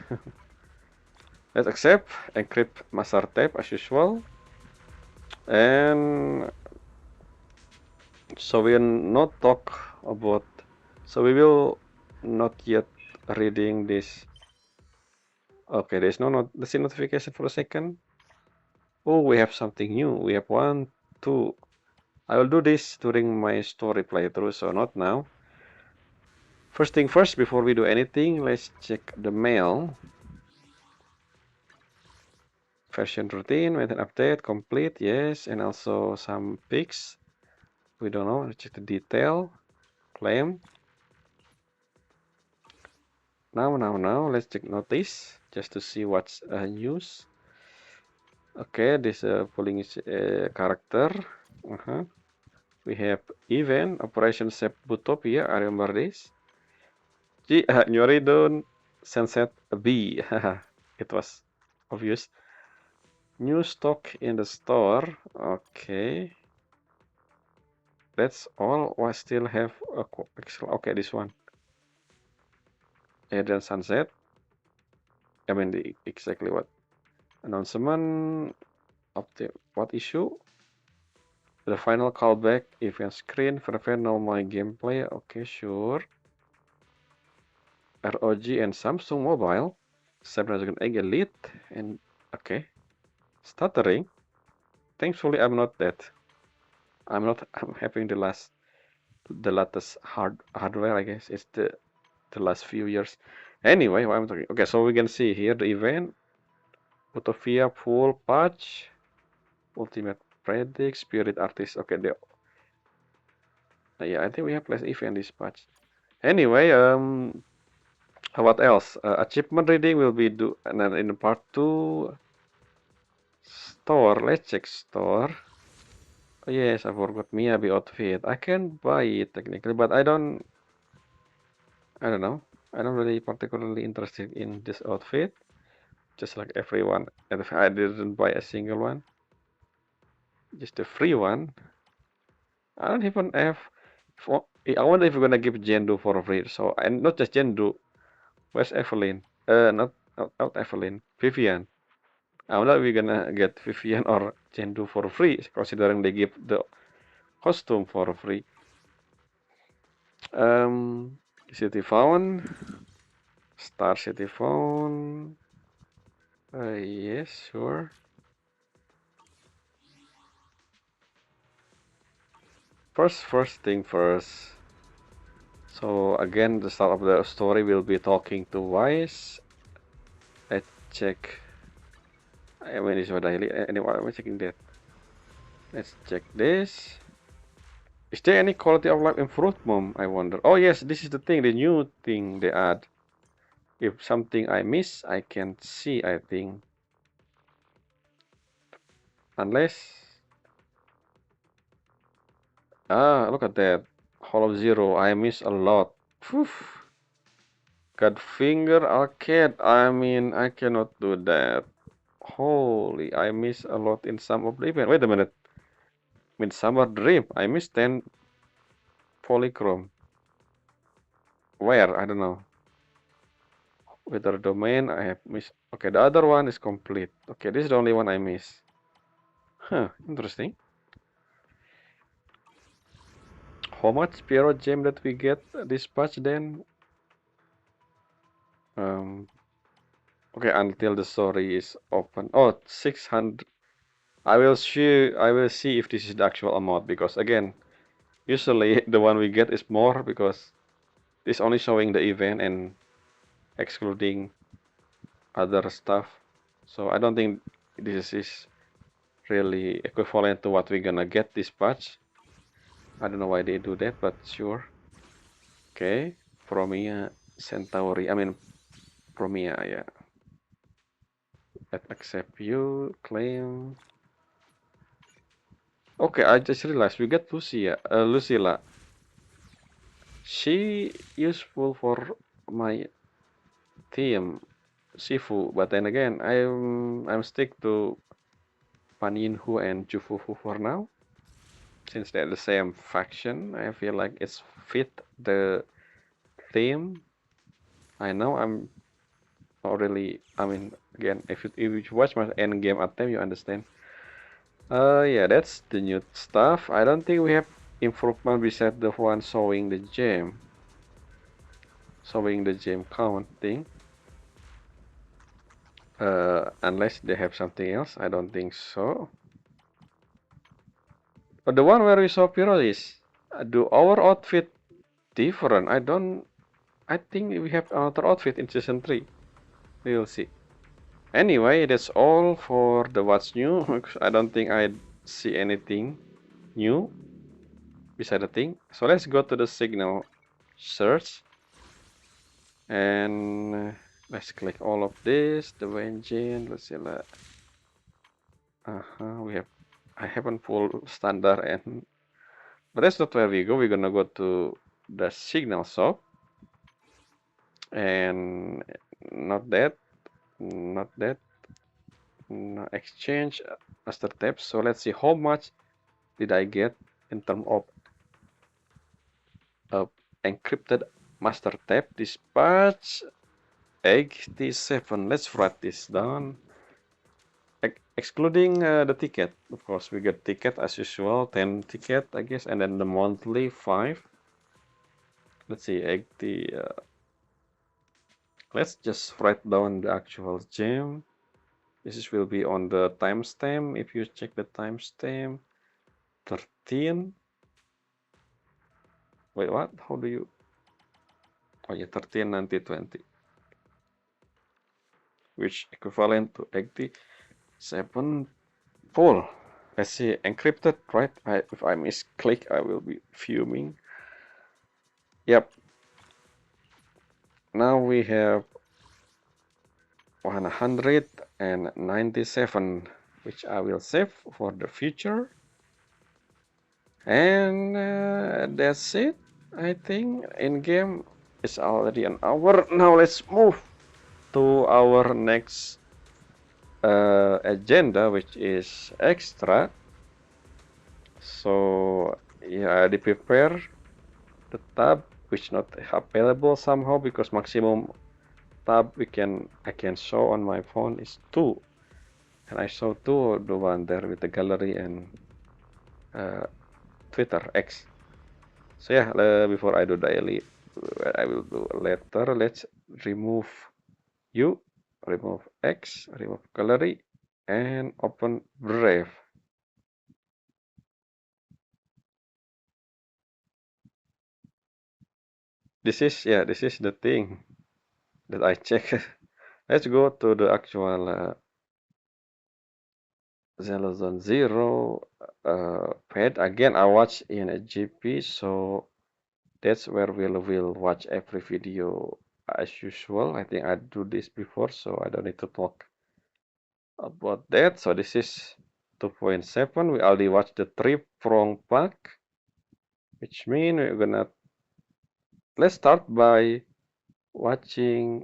Let's accept. Encrypt master tape as usual. And so we will not talk about. So we will not yet reading this. Okay, there's let's see notification for a second. Oh, we have something new. We have 1, 2. I will do this during my story playthrough, so not now. First thing first, before we do anything, let's check the mail. Version routine, maintain update, complete, yes, and also some pics. We don't know, let's check the detail, claim. Now, let's check notice, just to see what's news. Okay, this polling is character. We have event, Operation Save Butopia, I remember this. Eridan Sunset B. It was obvious. New stock in the store. Okay. That's all. I still have a pixel. Okay, this one. Eridan Sunset. I mean, exactly what announcement of what issue? The final callback event screen. Prevent normal gameplay. Okay, sure. ROG and Samsung Mobile. Snapdragon 8 Elite and okay. Stuttering. Thankfully, I'm not that. I'm having the latest hardware. I guess it's the last few years. Anyway, what I'm talking. Okay, so we can see here the event. Utopia full patch. Ultimate Predict Spirit Artist. Okay, yeah, I think we have less event this patch. Anyway, what else? Achievement reading will be do, and then in part 2, store. Let's check store. Oh, yes, I forgot Miyabi outfit. I can buy it technically, but I don't know. I don't really particularly interested in this outfit. Just like everyone, and I didn't buy a single one. Just a free one. I don't even have. I wonder if we're gonna give Jendu for free. So, and not just Jendu. Where's Evelyn? Not Evelyn. Vivian. I wonder if we're gonna get Vivian or Jendu for free, considering they give the costume for free. City found. Star City found. Yes, sure. First thing first. So again, the start of the story will be talking to Wise. Let's check. I mean, it's daily. Anyway, I'm checking that. Let's check this. Is there any quality of life improvement? I wonder. Oh yes, this is the thing, the new thing they add. If something I miss, I can see, I think. Unless... look at that. Hollow Zero, I miss a lot. Phew. Got finger arcade. I mean, I cannot do that. Holy, I miss a lot in some of the event. Wait a minute. Midsummer Dream. I missed 10 polychrome. Where? I don't know. Whether domain I have missed. Okay, the other one is complete. Okay, this is the only one I miss. Huh, interesting. How much Pyro gem that we get dispatched then? Okay, until the story is open. Oh, 600. I will see if this is the actual amount, because again, usually the one we get is more because it's only showing the event and excluding other stuff. So I don't think this is really equivalent to what we're gonna get dispatched. I don't know why they do that, but sure. Okay, Promia Centauri. I mean, Promia, yeah. Let's accept you, claim. Okay, I just realized we got Lucilla. She useful for my team, Shifu, but then again, I'm stick to Paninhu and Jufufu for now. Since they're the same faction, I feel like it's fit the theme. I know I'm not really. I mean, again, if you watch my end game attempt, you understand. Yeah, that's the new stuff. I don't think we have improvement besides the one showing the gem count thing. Unless they have something else, I don't think so. But the one where we saw Pyro is, do our outfit different? I think we have another outfit in season 3. We will see. Anyway, that's all for the what's new. I don't think I see anything new beside the thing. So let's go to the signal search. And let's click all of this, the engine, let's see that. I haven't full standard, and but that's not where we go. We're gonna go to the signal shop, and not that, no, exchange master tab. So let's see how much did I get in terms of encrypted master tab dispatch 87. Let's write this down. Excluding the ticket, of course, we get ticket as usual, 10 ticket, I guess, and then the monthly 5. Let's see, 80. Let's just write down the actual gem. This will be on the timestamp. If you check the timestamp, 13. Wait, what? How do you? Oh yeah, 13, 90, 20. Which equivalent to 87 full. Let's see, encrypted, right? If I misclick, I will be fuming. Yep, now we have 197, which I will save for the future. And that's it. I think in game it's already an hour. Now let's move to our next agenda, which is extra. So yeah, I already prepare the tab which not available somehow because maximum tab I can show on my phone is 2, and I show 2, the one there with the gallery and Twitter X. So yeah, before I do daily, I will do later. Let's remove U, remove X, remove gallery, and open Brave. This is the thing that I check. Let's go to the actual Zenless Zone 0 pad. Again, I watch in a GP, so that's where we'll watch every video as usual. I think I do this before, so I don't need to talk about that. So this is 2.7. We already watched the 3-prong pack, which means we're gonna let's start by watching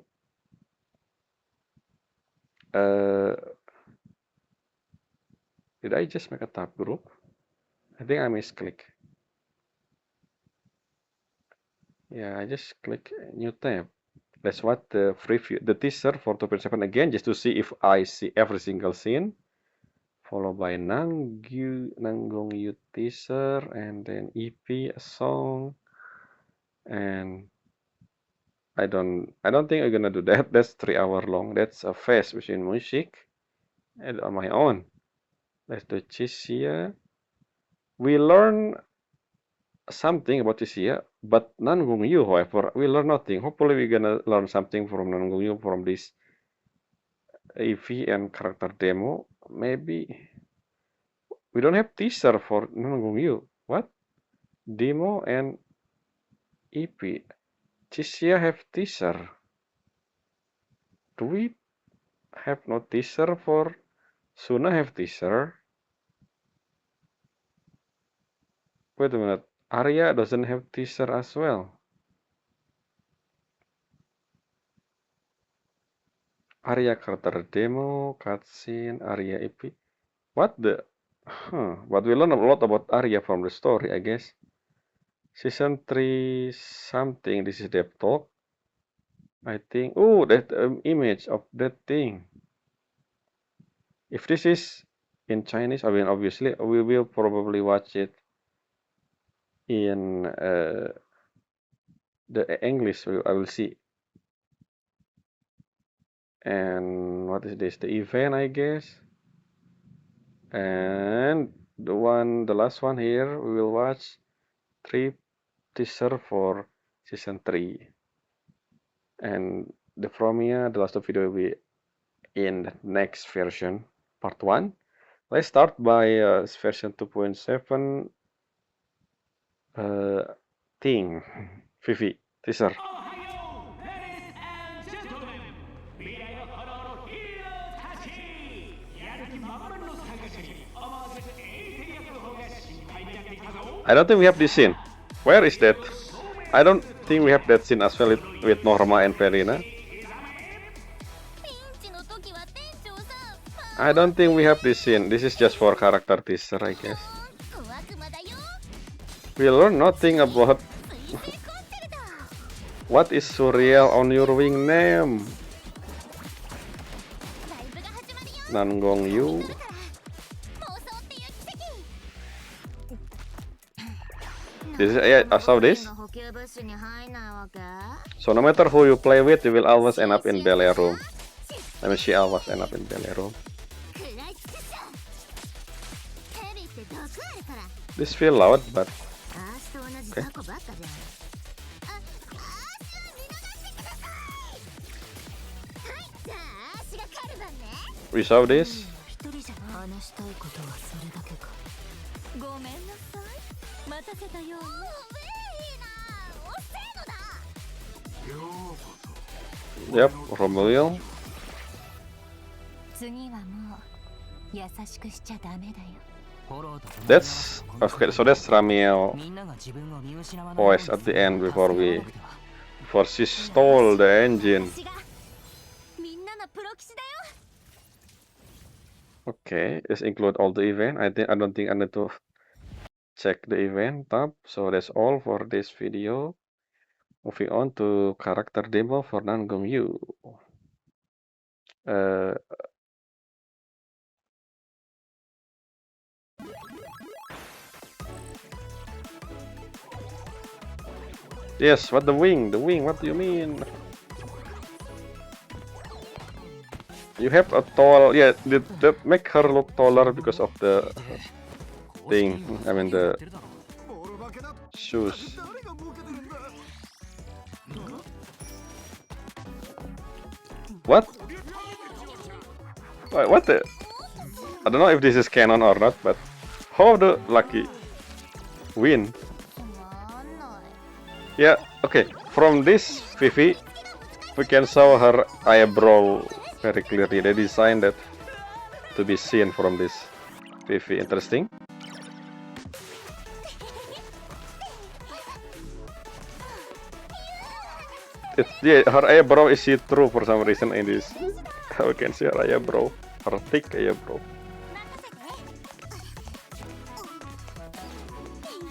did I just make a tab group? I think I misclick. Yeah, I just click new tab. Let's watch the preview, the teaser for 2.7 again, just to see if I see every single scene. Followed by Nanggong Yu teaser, and then EP, a song, and I don't think I'm gonna do that. That's 3 hours long. That's a fast machine music, and on my own. Let's do Chisia. We learn something about Chisia, but Nanggong Yu, however, we learn nothing. Hopefully, we're gonna learn something from Nanggong Yu from this EV and character demo. Maybe we don't have teaser for Nanggong Yu. What? Demo and EP. Chisia have teaser. Do we have no teaser for Suna have teaser? Wait a minute. Arya doesn't have teaser as well. Arya character demo, cutscene, Arya EP. What the? Huh. But we learn a lot about Arya from the story, I guess. Season 3 something. This is Dev Talk. I think. Oh, that image of that thing. If this is in Chinese, I mean, obviously, we will probably watch it in the English. I will see. And what is this? The event, I guess. And the last one here, we will watch 3 teaser for season 3. And the premiere, the last video will be in the next version, part 1. Let's start by version 2.7 thing, Vivi, teaser. I don't think we have this scene. Where is that? I don't think we have that scene as well with Norma and Verena. I don't think we have this scene. This is just for character teaser, I guess. We learn nothing about what is surreal on your wing name. Nanggong Yu. This is, yeah, I saw this. So no matter who you play with, you will always end up in ballet room. I mean, she always end up in ballet room. This feel loud, but okay. We saw this. Yep, Romeo. That's okay. So that's Ramiel voice at the end before she stole the engine. Okay, let's include all the event. I don't think I need to check the event tab. So that's all for this video. Moving on to character demo for Nangong Yu. Yes, what the wing? The wing, what do you mean? You have a tall, yeah, that make her look taller because of the thing. I mean the shoes. What? What the? I don't know if this is canon or not, but how the Lucky win? Yeah, okay. From this Vivi, we can show her eyebrow very clearly. They designed that to be seen from this Vivi. Interesting. Yeah, her eyebrow is see-through for some reason in this. We can see her eyebrow, her thick eyebrow.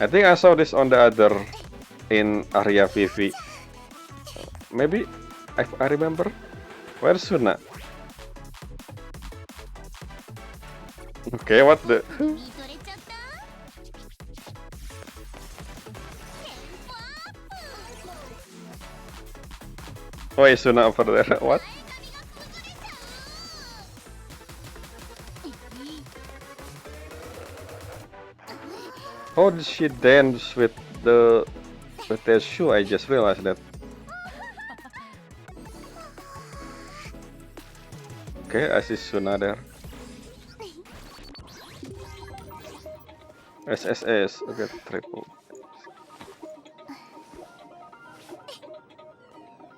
I think I saw this on the other in area Vivi. Maybe I remember. Where's Suna? Okay, what the? Oh, is Suna over there? What? How did she dance with that shoe? I just realized that. Okay, I see Suna there. SSS, okay, triple.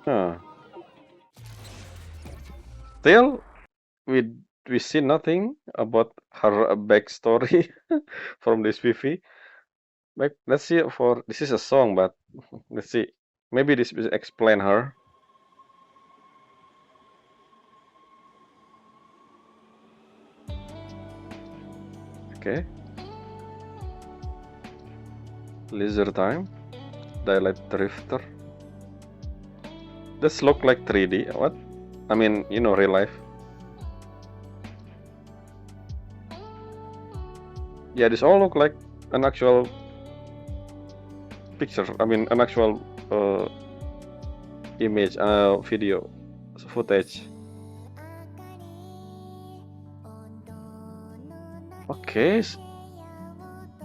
Huh. Still, we see nothing about her backstory from this Vivi. Let's see for this is a song, but let's see. Maybe this will explain her. Okay. Leisure time. Daylight drifter. This look like 3D. What? I mean, you know, real life. Yeah, this all look like an actual picture. I mean, an actual image, video, footage. Okay,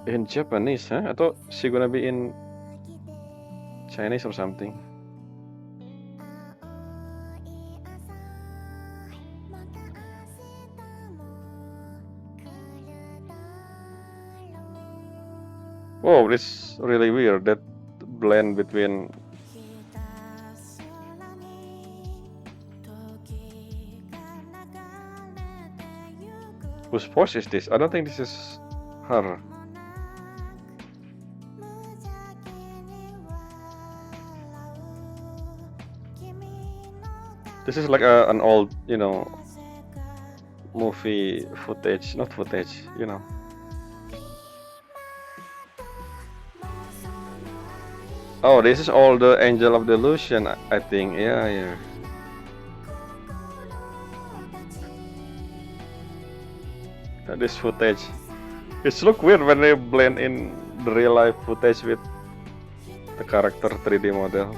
in Japanese, huh? I thought she gonna be in Chinese or something. Whoa, this is really weird, that blend between... Whose voice is this? I don't think this is her. This is like an old, you know, movie footage, not footage, you know. Oh, this is all the Angel of Delusion, I think. Yeah. This footage. It looks weird when they blend in the real life footage with the character 3D model.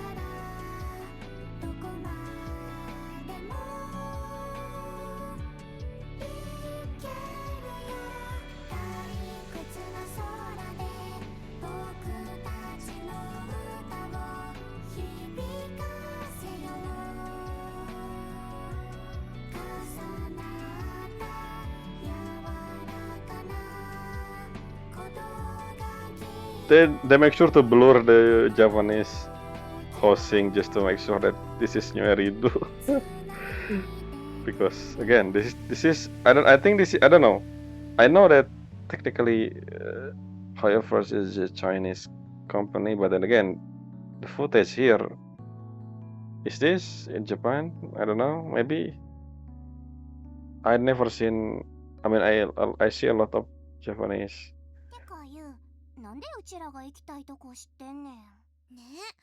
They make sure to blur the Japanese pausing just to make sure that this is new Eridu. Because again, this is I think this is, I don't know. I know that technically hoyoverse is a Chinese company, but then again, the footage here is this in Japan? I don't know. Maybe I never seen. I mean, I see a lot of Japanese. てかゆう、なんでうちらが行きたいとこ知ってんねん。ねえ、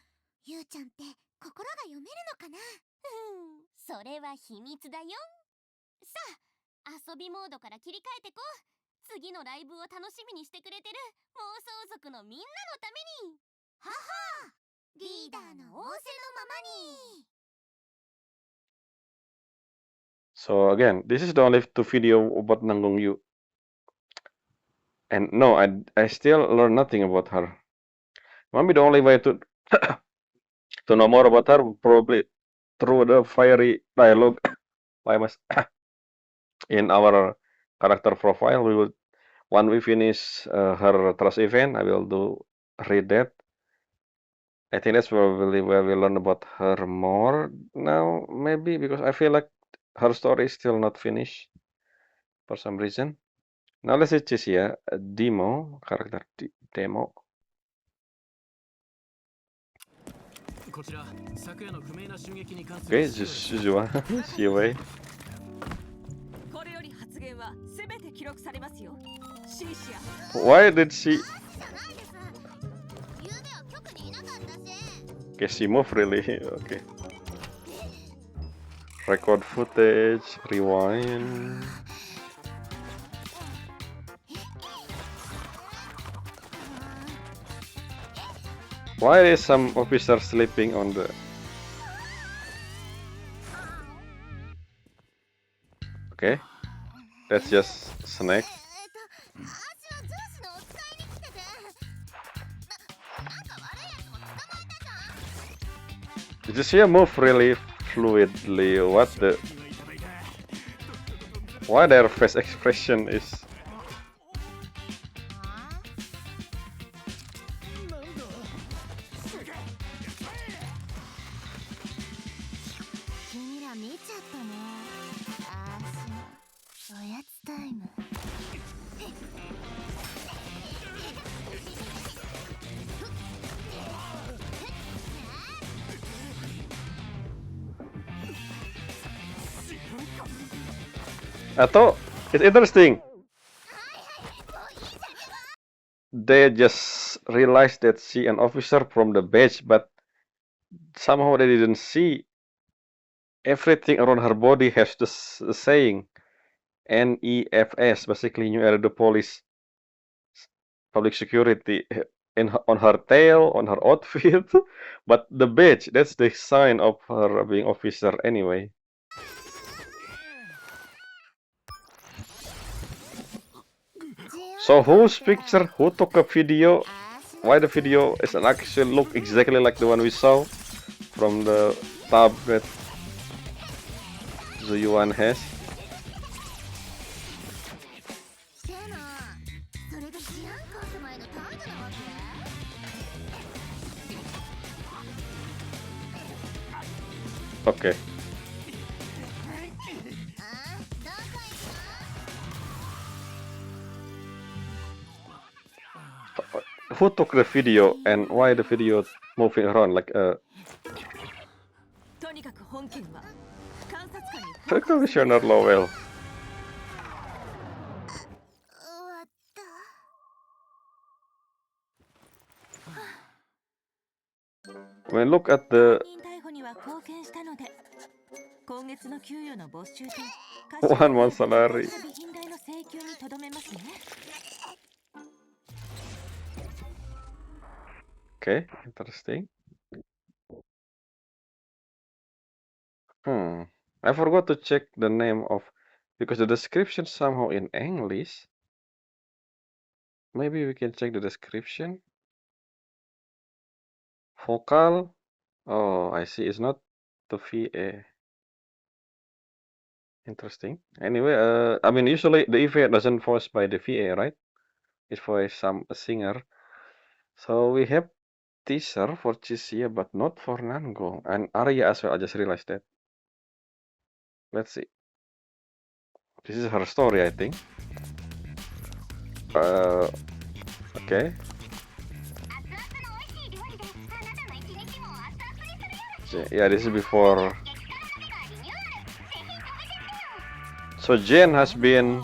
ゆうちゃんって心が読めるのかな。それは秘密だよ。さあ、遊びモードから切り替えてこう。次のライブを楽しみにしてくれてる妄想族のみんなのために。はは、リーダーの仰せのままに。So again, this is the only two video about Nangong Yu. And no, I still learn nothing about her. Maybe the only way to to know more about her probably through the fiery dialogue by us in our character profile. We will when we finish her trust event, I will read that. I think that's probably where we learn about her more now, maybe because I feel like her story is still not finished for some reason. Now let's just here demo character demo. Okay, just usual. See you away. Why did she? Okay, she moved really. Okay. Record footage, rewind. Why is some officer sleeping on the... Okay, that's just snake. Did you see her move really fluidly? What the... Why their face expression is... Atau it's interesting. They just realized that she an officer from the badge, but somehow they didn't see everything around her body has the saying NEFS, basically New Era the Police Public Security on her tail, on her outfit, but the badge, that's the sign of her being officer anyway. So whose picture, who took a video, why the video is an actually look exactly like the one we saw from the tab that Zuyuan has. Okay. Who took the video and why the video moving around like Commissioner Lowell. When look at the 1 month salary. Okay, interesting. I forgot to check the name of because the description somehow in English. Maybe we can check the description. Vocal. Oh, I see. It's not the VA. Interesting. Anyway, I mean, usually the EVA doesn't voice by the VA, right? It's voiced a singer. So we have teaser for Chisia, but not for Nango. And Arya as well, I just realized that. Let's see. This is her story, I think. Okay. So, yeah, this is before. So Jen has been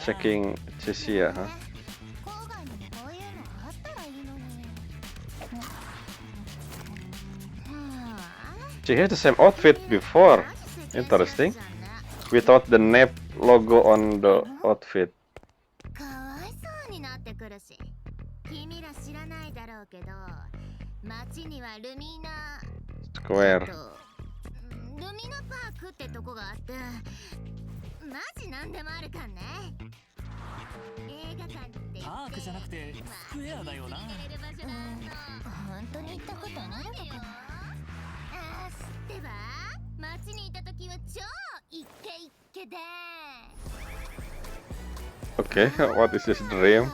checking Chisia, huh? She had the same outfit before. Interesting. Without the NAP logo on the outfit. Square. Okay, what is this dream?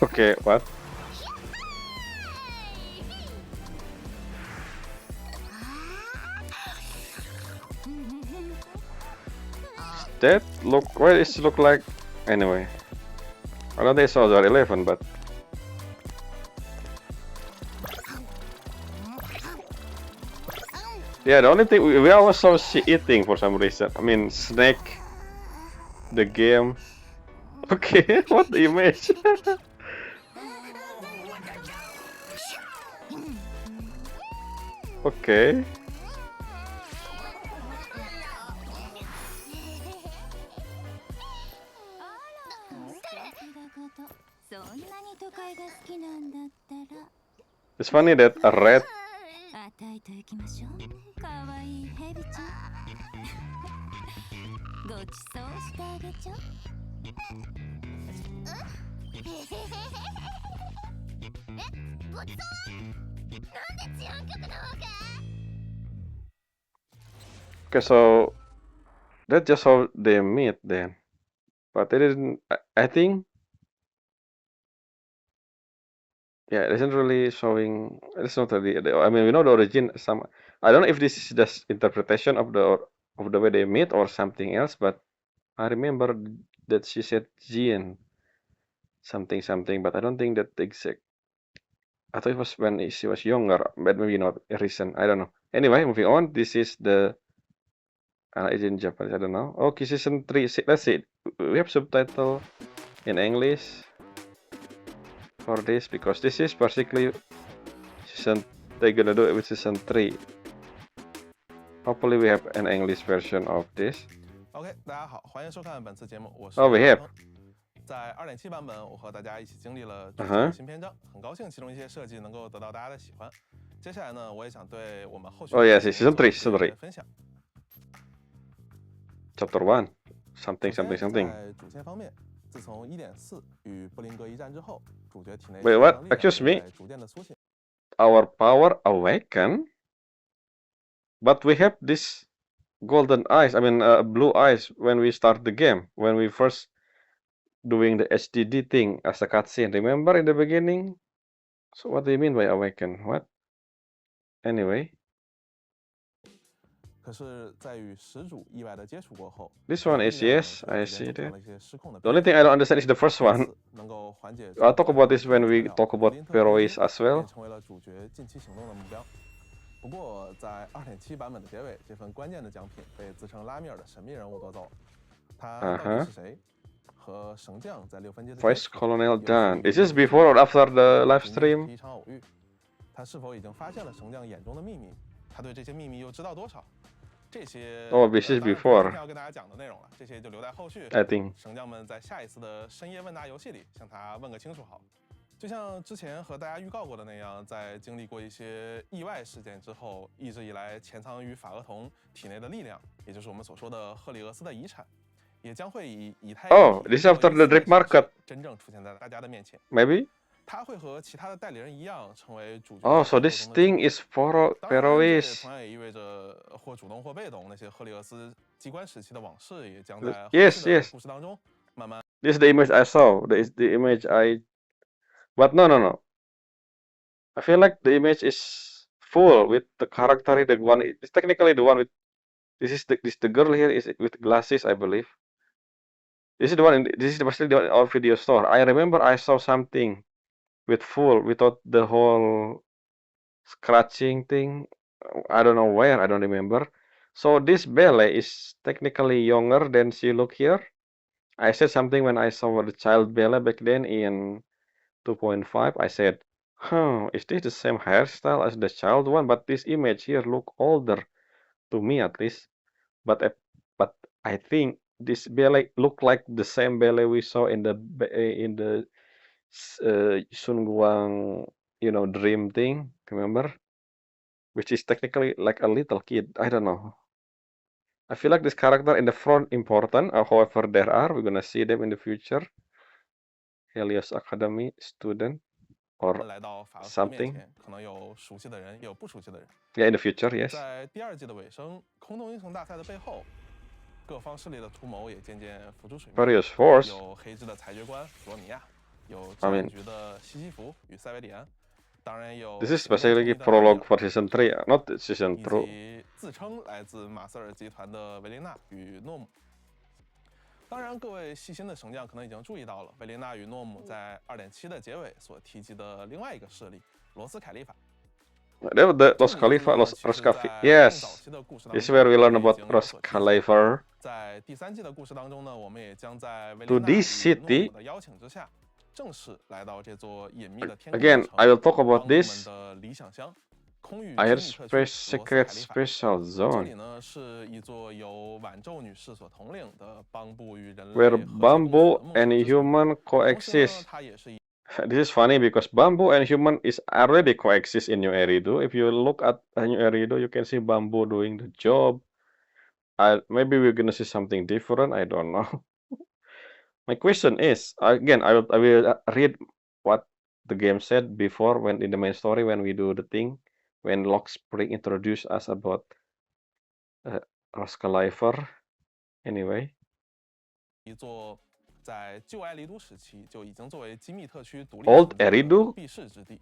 Okay, what? That look, what does it look like? Anyway, I don't think it's Soldier 11, but yeah, the only thing we always saw she eating for some reason. I mean, snake, the game. Okay, what the image? Okay. It's funny that a red. Okay, so that's just how they meet then. But they didn't. I think. Yeah, it isn't really showing. It's not really. I mean, we know the origin. Some. I don't know if this is just interpretation of the way they meet or something else. But I remember that she said Jean something, but I don't think that exact. I thought it was when she was younger, but maybe not recent. I don't know. Anyway, moving on. This is the. It's in Japanese. I don't know. Okay, season 3. Let's see. We have subtitle in English for this because this is basically season. They're gonna do it with season 3. Hopefully, we have an English version of this. OK， 大家好，欢迎收看本次节目，我是 Oh, we have. 在2.7版本，我和大家一起经历了主角新篇章，很高兴其中一些设计能够得到大家的喜欢。接下来呢，我也想对我们后续 Oh yes, season 3分享。Chapter 1, something. 在主线方面，自从 1.4 与布林格一战之后，主角体内 Wait, what? Excuse me. 逐渐的苏醒。Our power awaken, but we have this golden eyes. I mean, blue eyes when we start the game. When we first doing the HDD thing as a cutscene. Remember in the beginning? So what do you mean by awaken? What? Anyway. 可是，在与始祖意外的接触过后 This one is yes, I see that. 了一些失控的 The only thing I don't understand is the first one. 能够缓解 I'll talk about this when we talk about Perois as well. 成为了主角近期行动的目标。不过，在 2.7 版本的结尾，这份关键的奖品被自称拉米尔的神秘人物夺走了。他到底是谁？和神将在6分阶的 Vice Colonel Dan. Is this before or after the live stream? 一场偶遇，他是否已经发现了神将眼中的秘密？他对这些秘密又知道多少？这些 Oh, this is before. 要跟大家讲的内容了，这些就留待后续。 I think. 神将们在下一次的深夜问答游戏里向他问个清楚好。就像之前和大家预告过的那样，在经历过一些意外事件之后，一直以来潜藏于法厄同体内的力量，也就是我们所说的赫里俄斯的遗产，也将会以以太 Oh, this is after the Drake Market. 真正出现在大家的面前。 Maybe? 他会和其他的代理人一样，成为主角。 Oh, so this thing is for Perois. 同样也意味着或主动或被动，那些赫里俄斯机关时期的往事也将在后续的故事当中慢慢 This is the image I saw. This is the image but no. I feel like the image is full with the character. The one it's technically the one with the girl here is with glasses, I believe. This is the one. This is basically the one in our video store. I remember I saw something with full without the whole scratching thing. I don't know where. I don't remember. So this Belle is technically younger than she look here. I said something when I saw the child Belle back then in 2.5. I said, "Huh, is this the same hairstyle as the child one? But this image here look older to me at least. But but I think this Belle look like the same Belle we saw in the Sun Guang, dream thing. Remember? Which is technically like a little kid. I don't know. I feel like this character in the front important. However, we're gonna see them in the future. Helios Academy student or 来到法厄同面 something. 前，可能有熟悉的人，也有不熟悉的人。 Yeah, in the future, yes. 在第2季的尾声，空洞英雄大赛的背后，各方势力的图谋也渐渐浮出水面。 Various force. 有黑之的裁决官罗米亚，有治安局的西西弗与塞维里安，当然有 This is basically prologue for season 3, not season 以 2. 及自称来自马瑟尔集团的维琳娜与诺姆。当然，各位细心的神将可能已经注意到了，维琳娜与诺姆在2.7的结尾所提及的另外一个势力——罗斯凯利法。 The Los Khalifa, Los Kafi. Yes. This is where we learn about Los Khalifa. 在第3季的故事当中呢，我们也将在维 To 琳娜与 this 诺 city. 姆的邀请之下，正式来到这座隐秘的天空 Again, 之城 I will talk 帮 about 我们 this. 的理想乡——空域 Air 机密特区 Space 罗斯凯 Secret 利法。 Special 这里 Zone. 呢是一座由晚宙女士所统领的邦布与人类 Where 和谐共处的 bamboo 梦 and 想之城。 human 同时呢， coexist. 它也是一 This is funny because bamboo and human is already coexist in New Eridu. If you look at New Eridu, you can see bamboo doing the job. Maybe we're gonna see something different. I don't know. My question is, again, I will read what the game said before when in the main story when we do the thing when Lock Spring introduced us about Roskalifer. Anyway, 一座在旧埃利都时期就已经作为机密特区独立 Old 存在的 Eridu? 避世之地。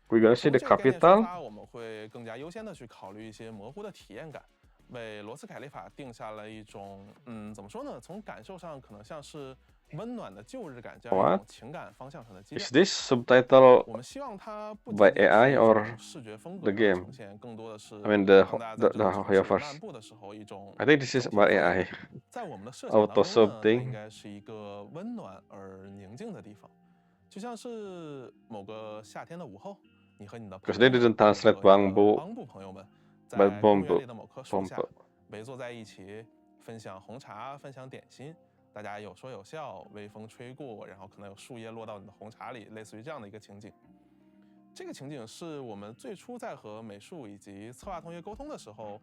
we're gonna see 从 the 这个概念出 capital. 发，我们会更加优先的去考虑一些模糊的体验感，为罗斯凯利法定下了一种怎么说呢？从感受上可能像是温暖的旧日感这样一种情感方向上的基调。 Is this subtitle 我们希望它不 by 仅仅 AI 是一 or 种视觉风 the 格 game? 呈现，更多的是 I mean 让大家在这 the 个城市 hoyoverse. 漫步的时候一种 I think this is 整体 by 氛围 AI. 在我们的设想当 Auto 中 sub 呢，它应 thing. 该是一个温暖而宁静的地方，就像是某个夏天的午后，你和你的朋 Because 友 they didn't 或者 translate 你的 bamboo 帮部朋友们， by 在公园 bamboo. 里的某棵树下 Bamboo. 围坐在一起，分享红茶，分享点心，大家有说有笑，微风吹过，然后可能有树叶落到你的红茶里，类似于这样的一个情景。这个情景是我们最初在和美术以及策划同学沟通的时候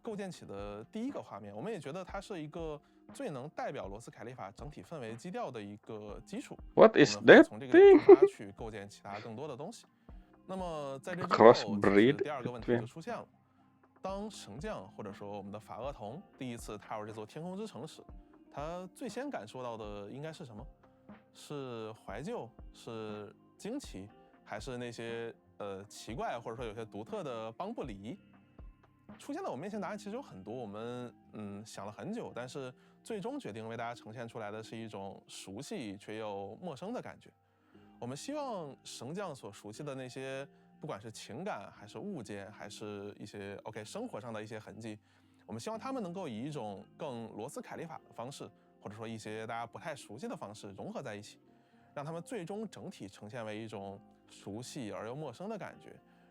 构建起的第一个画面。我们也觉得它是一个最能代表罗斯凯利法整体氛围基调的一个基础。 What is 我们会 that 从这个点 thing? 出发去构建其他更多的东西。那么在这之后，其 Crossbreed 实第二个问题 between 就出现了。当神将或者说我们的法厄同第一次踏入这座天空之城时，他最先感受到的应该是什么？是怀旧？是惊奇？还是那些奇怪或者说有些独特的邦布礼仪？出现在我面前答案其实有很多，我们想了很久，但是最终决定为大家呈现出来的是一种熟悉却又陌生的感觉。我们希望神将所熟悉的那些，不管是情感还是物件，还是一些生活上的一些痕迹，我们希望他们能够以一种更罗斯凯利法的方式，或者说一些大家不太熟悉的方式融合在一起，让他们最终整体呈现为一种熟悉而又陌生的感觉，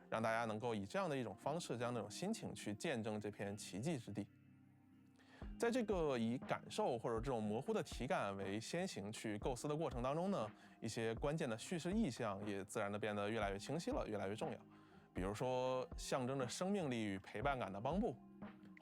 让大家能够以这样的一种方式，这样的一种心情去见证这片奇迹之地。在这个以感受或者这种模糊的体感为先行去构思的过程当中呢，一些关键的叙事意象也自然的变得越来越清晰了，越来越重要。比如说象征着生命力与陪伴感的邦布，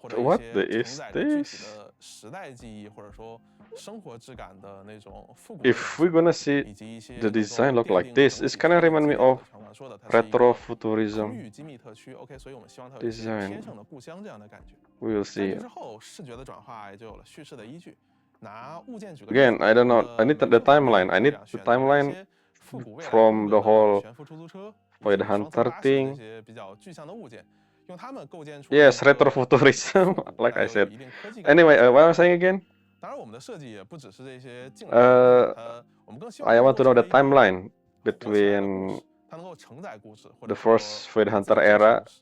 或者一 What 些 is 承载着具体 this? 的时代记忆或者说生活质感的那种复古 If we're gonna see 以及一些 the 能够 design look 奠 like 定 this, 整 it's 体 kinda 氛围 remind 基 me 调 of 的常常说的它是一个 retrofuturism 空域机密特区。所以我们希望它有一些 design. 天上的故乡这样的感觉。 We will 在这 see. 之后，视觉的转化也就有了叙事的依据。拿物件举个例 Again, 子， I don't know. I 每 need the 任何 timeline. I 人 need 选 the 择一 timeline 些复古未来 from 风 the 格的 whole 悬浮出租车，以 for 及 the 双层 hunter 巴士这 thing. 些比较具象的物件，用它们构建出 Yes, 一个 retrofuturism, 复古 like 但 I 又有 said. 一定科技感的 Anyway, 车 what am I saying again? 当然，我们的设计也不只是这些静态的东西，我们更希望 I 它能 want 够 to know 成 the 为一个 timeline 活起来的故 between 事，它能够承载故事，或 the 者说 first Void 给自己 Hunter 讲述 era 故事。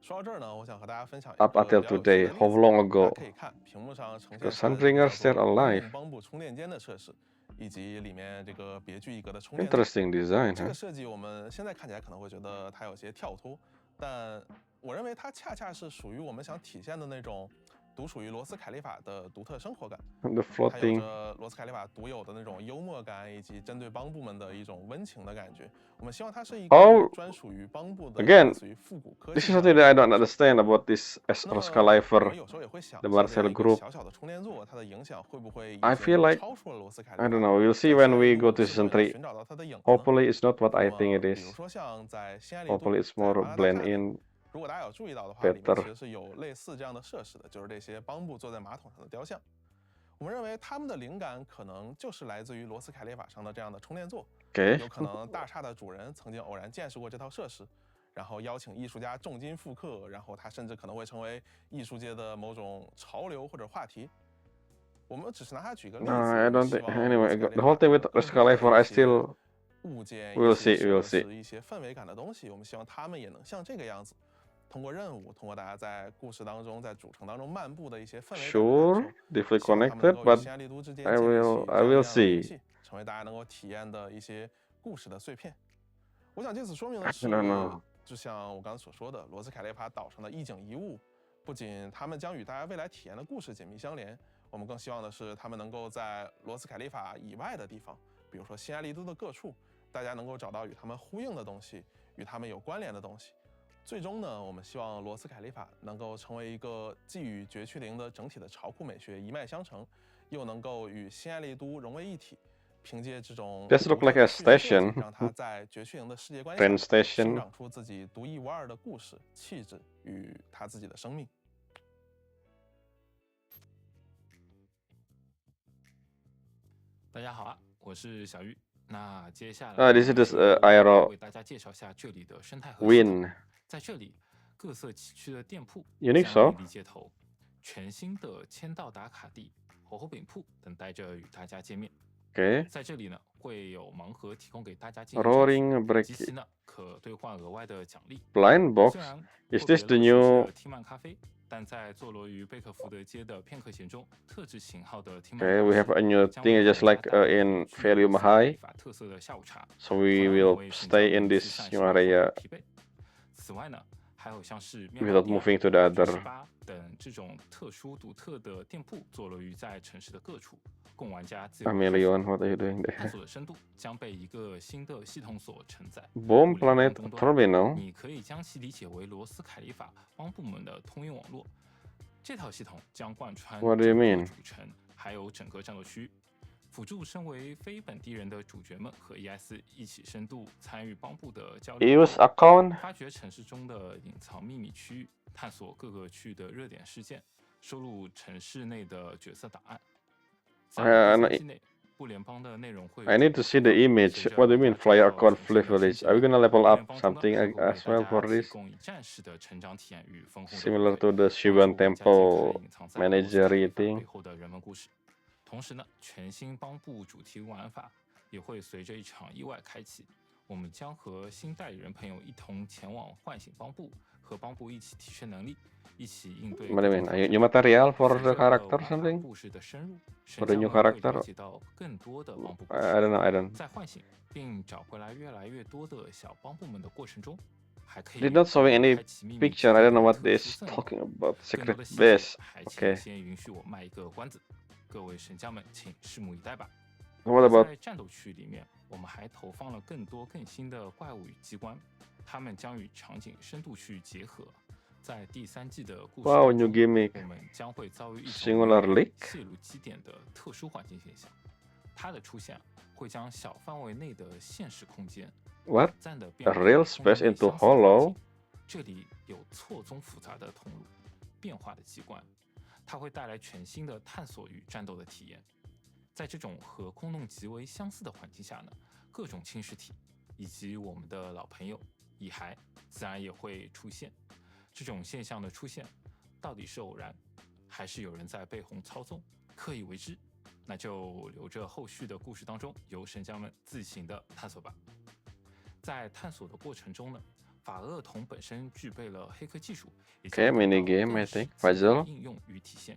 说到这儿呢，我想和大家分享一 up 个 until 比较有趣 today. 的例 How 子。 long 大家 ago? 可以看屏幕上呈现 Because 出来的这个 Sunringer 叫 still 做公 alive. 共帮部充电间的设施，以及里面这个别具一格的充电座。 Interesting design, 这 huh? 个设计我们现在看起来可能会觉得它有些跳脱，但我认为它恰恰是属于我们想体现的那种独属于罗斯凯利法的独特生活感。 The 它有 floating. 着罗斯凯利法独有的那种幽默感，以及针对帮部们的一种温情的感觉。我们希望它是一个 Oh, 专属于帮部的 again, 类似于复古科 This 技 is 这样 something that I 的 don't 故事。 understand about this 那么 Esros 我们 Califer, 有时候也会想， the 像这 Marcel 样一个 group. 小小的充电座，它的影响会不会已 I 经 feel like 超出了罗斯凯利 I 法？ don't know. We'll see 在 when 新爱 we 丽 go 都 to 是否 season 能 3. 寻找到它的影子呢？ Hopefully, it's not what 那 I think 么 it 比如 is. 说像在新爱丽都 Hopefully, it's 在 more 巴拿大 blend 下面， in 如果大家有注意到的话，里面其 better. 实是有类似这样的设施的，就是这些帮部坐在马桶上的雕像。我们认为他们的灵感可能就是来自于罗斯凯利法上的这样的充电座， Okay. 有可能大厦的主人曾经偶然见识过这套设施，然后邀请艺术家重金复刻，然后它甚至可能会成为艺术界的某种潮流或者话题。我们只是拿它举个例子， No, I 我们 don't 希 think. 望 Anyway, 罗斯凯利 the whole 法 thing with 更 Esros 多的 Califer, I 一些 still 物件， we'll 一些 see. 设 We'll 施 see. 一些氛围感的东西，我们希望他们也能像这个样子，通过任务，通过大家在故事当中，在主城当中漫步的一些氛围感的 Sure, 感受， deeply 希望他们能 connected, 够与 but 新爱丽都之间 I 建立起 will 这 I 样 will 那样的联 see. 系，成为大家能够体验的一些故事的碎片。我想借此说明的 I 是， don't know. 就像我刚刚所说的，罗斯凯利法岛上的一景一物，不仅他们将与大家未来体验的故事紧密相连，我们更希望的是，他们能够在罗斯凯利法以外的地方，比如说新爱丽都的各处，大家能够找到与他们呼应的东西，与他们有关联的东西。最终呢，我们希望罗斯凯利法能够成为一个既与绝区零的整体的潮酷美学一脉相承，又能够与新爱丽都融为一体。凭借这种 This look like a 独特的视觉设计 station. 让它在绝区零的世界观 Train 下 station. 生长出自己独一无二的故事、气质与它自己的生命。大家好啊，我是小玉。那接下来 This is this 我 aero 为大家介绍下这里的生态和系统。 win. 在这里，各色崎岖的店铺 You think 相 so? 遇立街头，全新的签到打卡地火候饼铺等待着与大家见面。 Okay. 在这里呢，会有盲盒提供给大家进行 Roaring 证取，及 Brick 其呢可兑换额外的奖励。 blind box. 虽然 Is 阔别 this the 了熟悉 new? 的提曼咖啡，但在坐落于贝克福德街的片刻闲中，特制型号的提曼 Okay, 巴 we 士 have a new 将 thing 为 just 大 like 家带来 in 具有 Valium 斯卡利 High. 法特色的下午茶， So we 同样 will 为省 stay 交 in 饮 this 食上 new 消耗 area 疲惫。此外呢，还有像是面包 without 店、 moving to the 芝士 other. 吧等这种特殊独特的店铺，坐落于在城市的各处，供玩家自由 A 地探索。 million. What are you doing 探 there? 索的深度将被一个新的系统所承载。 Bomb 物联网 Planet 终端 Terminal. 你可以将其理解为罗斯凯利法帮部们的通用网络。这套系统将贯穿 What do you 整个 mean? 主城，还有整个战斗区，辅助身为非本地人的主角们和 ES 一起深度参与帮部的交流， Use account. 发掘城市中的隐藏秘密区域，探索各个区域的热点事件，收录城市内的角色档案。在第三季内，不联邦的内容会 I need to see the image. What do you mean flyer account privilege? Are we gonna level up something as well for this? 提供以战士的成长体验与丰富的 Similar 回馈 to the 帮助 Shiban 玩家揭 Temple 开隐藏在罗斯凯 managery 利法 thing. 背后的人文故事。同时呢，全新帮部主题玩法也会随着一场意外开启。我们将和新代理人朋友一同前往唤醒帮部，和帮部一起提升能力，一起应对。 What do you mean? New material for the character or something? 故事的深入， For the new 神将们会 character? 了解到更多的帮部故 I 事。 don't know. I don't. 在唤醒并找回来越来越多的小帮部们的过程中，还可以 Did not showing any 开启秘密 picture. 基 I 地 don't know 的 what 特 this 殊赠礼 talking about. 更多 Secret 的细节 base. 还 Okay. 请先允许我卖一个关子，各位神将们请拭目以待吧。 What about 在战斗区里面，我们还投放了更多更新的怪物与机关，它们将与场景深度去结合。在第三季的故事 wow 当 new 中， gimmick? 我们将会遭遇一种 Singular 名为 leak? 泄露基点的特殊环境现象，它的出现会将小范围内的现实空间 What? 短暂的 A 变为 real 空 space 内 into 相似的 hollow? 环境这里有错综复杂的通路、变化的机关，它会带来全新的探索与战斗的体验。在这种和空洞极为相似的环境下呢，各种侵蚀体以及我们的老朋友蚁骸自然也会出现。这种现象的出现到底是偶然，还是有人在背后操纵，刻意为之？那就留着后续的故事当中由神将们自行的探索吧。在探索的过程中呢，法厄童本身具备了黑客技术，也将 minigame, I think. Puzzle. 应用与体现。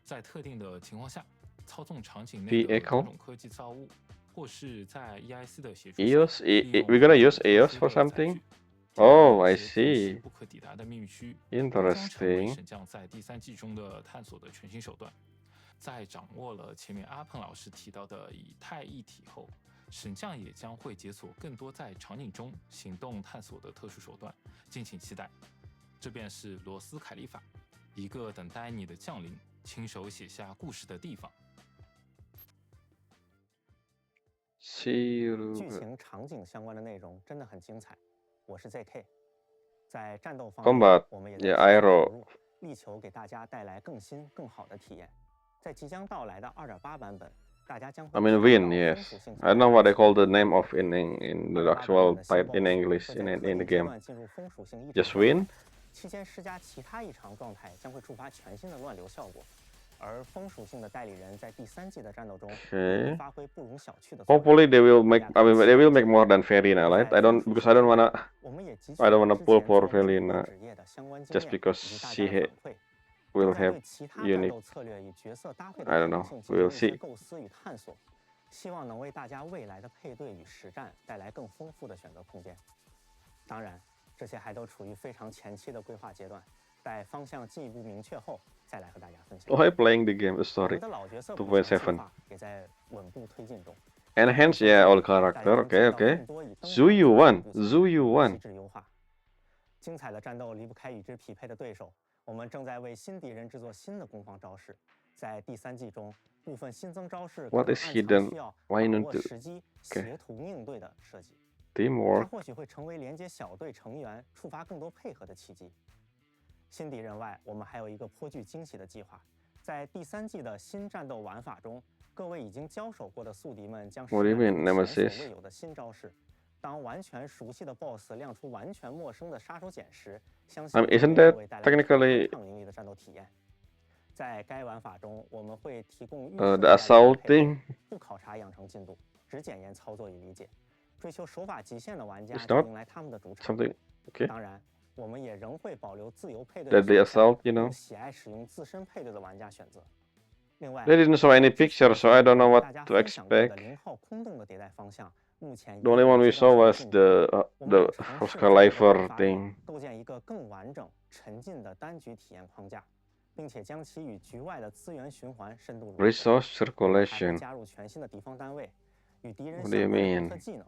在特定的情况下，操纵场景内的各种科技造物，或是在 EIC 的协助下， EOS? We're gonna use EOS for something? Oh, I see. 不可抵达的秘密区， Interesting. 神将在第3季中的探索的全新手段。在掌握了前面阿鹏老师提到的以太一体后，神将也将会解锁更多在场景中行动探索的特殊手段，敬请期待。这便是罗斯凯利法，一个等待你的降临，亲手写下故事的地方。剧情场景相关的内容真的很精彩。我是 ZK， 在战斗方面，我们也在投入，力求给大家带来更新更好的体验。在即将到来的 2.8 版本，大家将会 I mean win, yes. I don't know what they call the name of in the actual type in English in the game. Just win? 期间施加其他异常状态将会触发全新的乱流效果。而风属性的代理人在第3季的战斗中会发挥不容小觑的作用。 Hopefully they will make. I mean, they will make more than Felina, right? I don't wanna pull for Felina just because she will have unique. I don't know. We'll see. 构思与探索，希望能为大家未来的配对与实战带来更丰富的选择空间。当然，这些还都处于非常前期的规划阶段，待方向进一步明确后再来和大家分享。Oh, I'm playing the game. Sorry. 2.7. 也在稳步推进中。 Enhance, yeah, all character. Okay. Zuyu 1. 精彩的战斗离不开与之匹配的对手。我们正在为新敌人制作新的攻防招式。在第3季中，部分新增招式 What is hidden? Why not 时机协同应对的设计。它 Teamwork. 或许会成为连接小队成员、触发更多配合的契机。新敌人外，我们还有一个颇具惊喜的计划。在第3季的新战斗玩法中，各位已经交手过的宿敌们将使用前所未有的新招式。当完全熟悉的 BOSS 亮出完全陌生的杀手锏时，相信 Isn't that technically 抗凌厉的战斗体验。在该玩法中，我们会提供the assaulting? 不考察养成进度，只检验操作与理解。追求手法极限的玩家 It's 将 not 迎来他们的主场。 something. Okay. 当然，我们也仍会保留自由配对 That the assault, you know. 喜爱使用自身配对的玩家选择。另外 They didn't show any picture, so I don't know what to expect. 0号空洞的迭代方向，目前 The only one we saw was the Oscar-Lifer thing. 构建一个更完整、沉浸的单局体验框架，并且将其与局外的资源循环深度融合。 Resource 还会 circulation. 加入全新的敌方单位，与敌人 What do you 相关的 mean? 独特技能。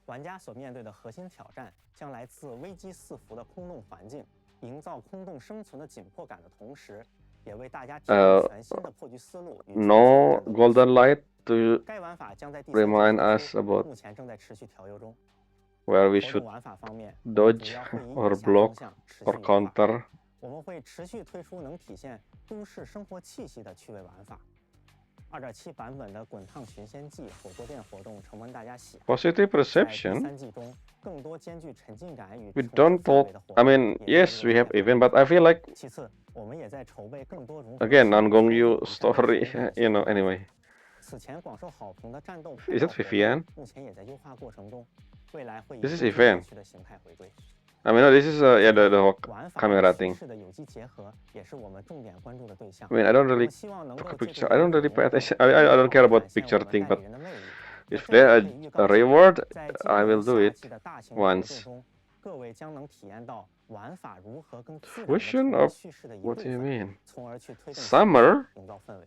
玩家所面对的核心挑战将来自危机四伏的空洞环境，营造空洞生存的紧迫感的同时，也为大家提供全新的破局思路。No golden light to 该玩法将在第 remind us about 目前正在持续调优中。 where we 活动 should 玩法方面， dodge 主要会以 or 以下 block 方向持续 or 优化。 counter. 我们会持续推出能体现都市生活气息的趣味玩法。2.7 版本的滚烫寻仙记火锅店活动承蒙大家喜爱。 Positive 在第 perception. 3季中，更多兼具沉浸感与 We 重 don't 复氛围 talk. 的活 I 动 mean, 也 yes, 进 we 入 have 了 event, but I feel like 其次，我们也在筹备更多融合 again 新 non-Gongyu 的 story. You know. Anyway, 此前广受好评的战斗 is it 配套活动 Vivian? 目前也在优化过程中，未来会以 This is 更 Vivian. 有趣的形态回归。 I mean, no, this is yeah the whole 玩法 camera 与 thing. 叙事的有机结合也是我们重点关注的对象。 I mean, I don't 我 really 们希望能 took 够 a 借 picture. 助 I don't really 这 pay 种 attention. I don't care about 展现 picture 我们 thing, 代 but 理人的魅力。 if 在这 there 里可以预 a 告 reward, 在 I will 今 do 年 it 夏季的大型活动 once. 中，各位将能体验到玩法如何更自然地 Fusion 成为 of 叙事的一部 what do you 分， mean? 从而去推动 Summer? 营造氛围。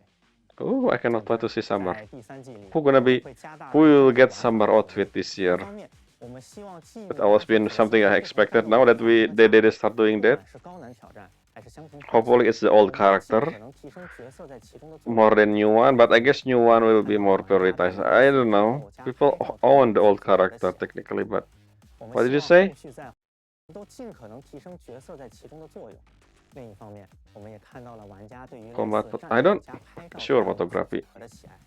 Oh, I cannot wait to see summer. 在第3季里， Who gonna be? 会加大 Who will 玩 get 法 summer 的 outfit this 一 year? 方面，我们希望进一 That 步 always 发掘 been something I 不同 expected. 战 Now 斗 that they did start doing 不 that, 管是高难挑战还是相同挑战， hopefully it's the old 我们尽 character 可能提升角色在其中的作用。 more than new one. But I guess new one will be more prioritized. I don't know. People own the old character technically, but 我们 what did you 希望 say? 后续在都尽可能提升角色在其中的作用。另一方面，我们也看到了玩家对于类 Combat, 似 but 战 I 斗 don't 加拍照 sure 这样的 photography. 组合的喜爱。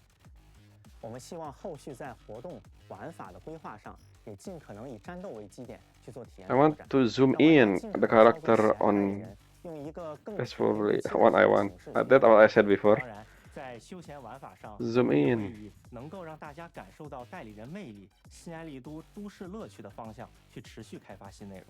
我们希望后续在活动玩法的规划上，也尽可能以战斗为基点去做体验 I 拓 want 展， to zoom 让玩 in 家尽 the 可能操作 character 喜爱的代理 on. 人，用一个更 That's 贴近 probably 于亲 what I 人的 want. 形式 That's what I said before. 当然，在休闲玩法上， Zoom 我们也 in 会以能够让大家感受到代理人魅力、心安理都都市乐趣的方向去持续开发新内容。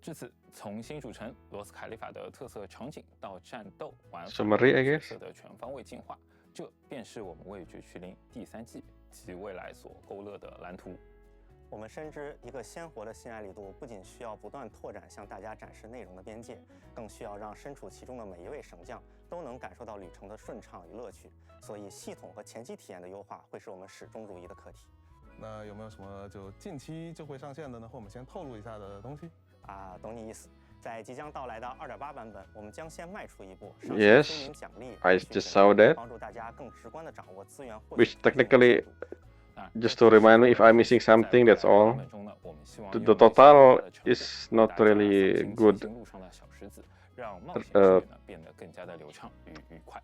至此，从新主城罗斯凯利法的特色场景到战斗玩法、 Summary, I 角 guess. 色的全方位进化，这便是我们为绝区零第3季及未来所勾勒的蓝图。我们深知，一个鲜活的新爱丽度不仅需要不断拓展向大家展示内容的边界，更需要让身处其中的每一位神将都能感受到旅程的顺畅与乐趣。所以，系统和前期体验的优化会是我们始终如一的课题。那有没有什么就近期就会上线的呢？和我们先透露一下的东西？懂你意思。在即将到来的2.8版本，我们将先迈出一步，上线 Yes, 村民奖励 I 培训 just 选 saw 择 that. 帮助大家更直观地掌握资源获取 Which 的这种 technically, 进度。 just to remind me if I'm missing something, that's all. 版本中呢，我们希望 The 用 total 一些小的 is 成 not 本为大家 really 扫清 good. 前行路上的小石子，让冒险之旅呢变得更加的流畅与愉快。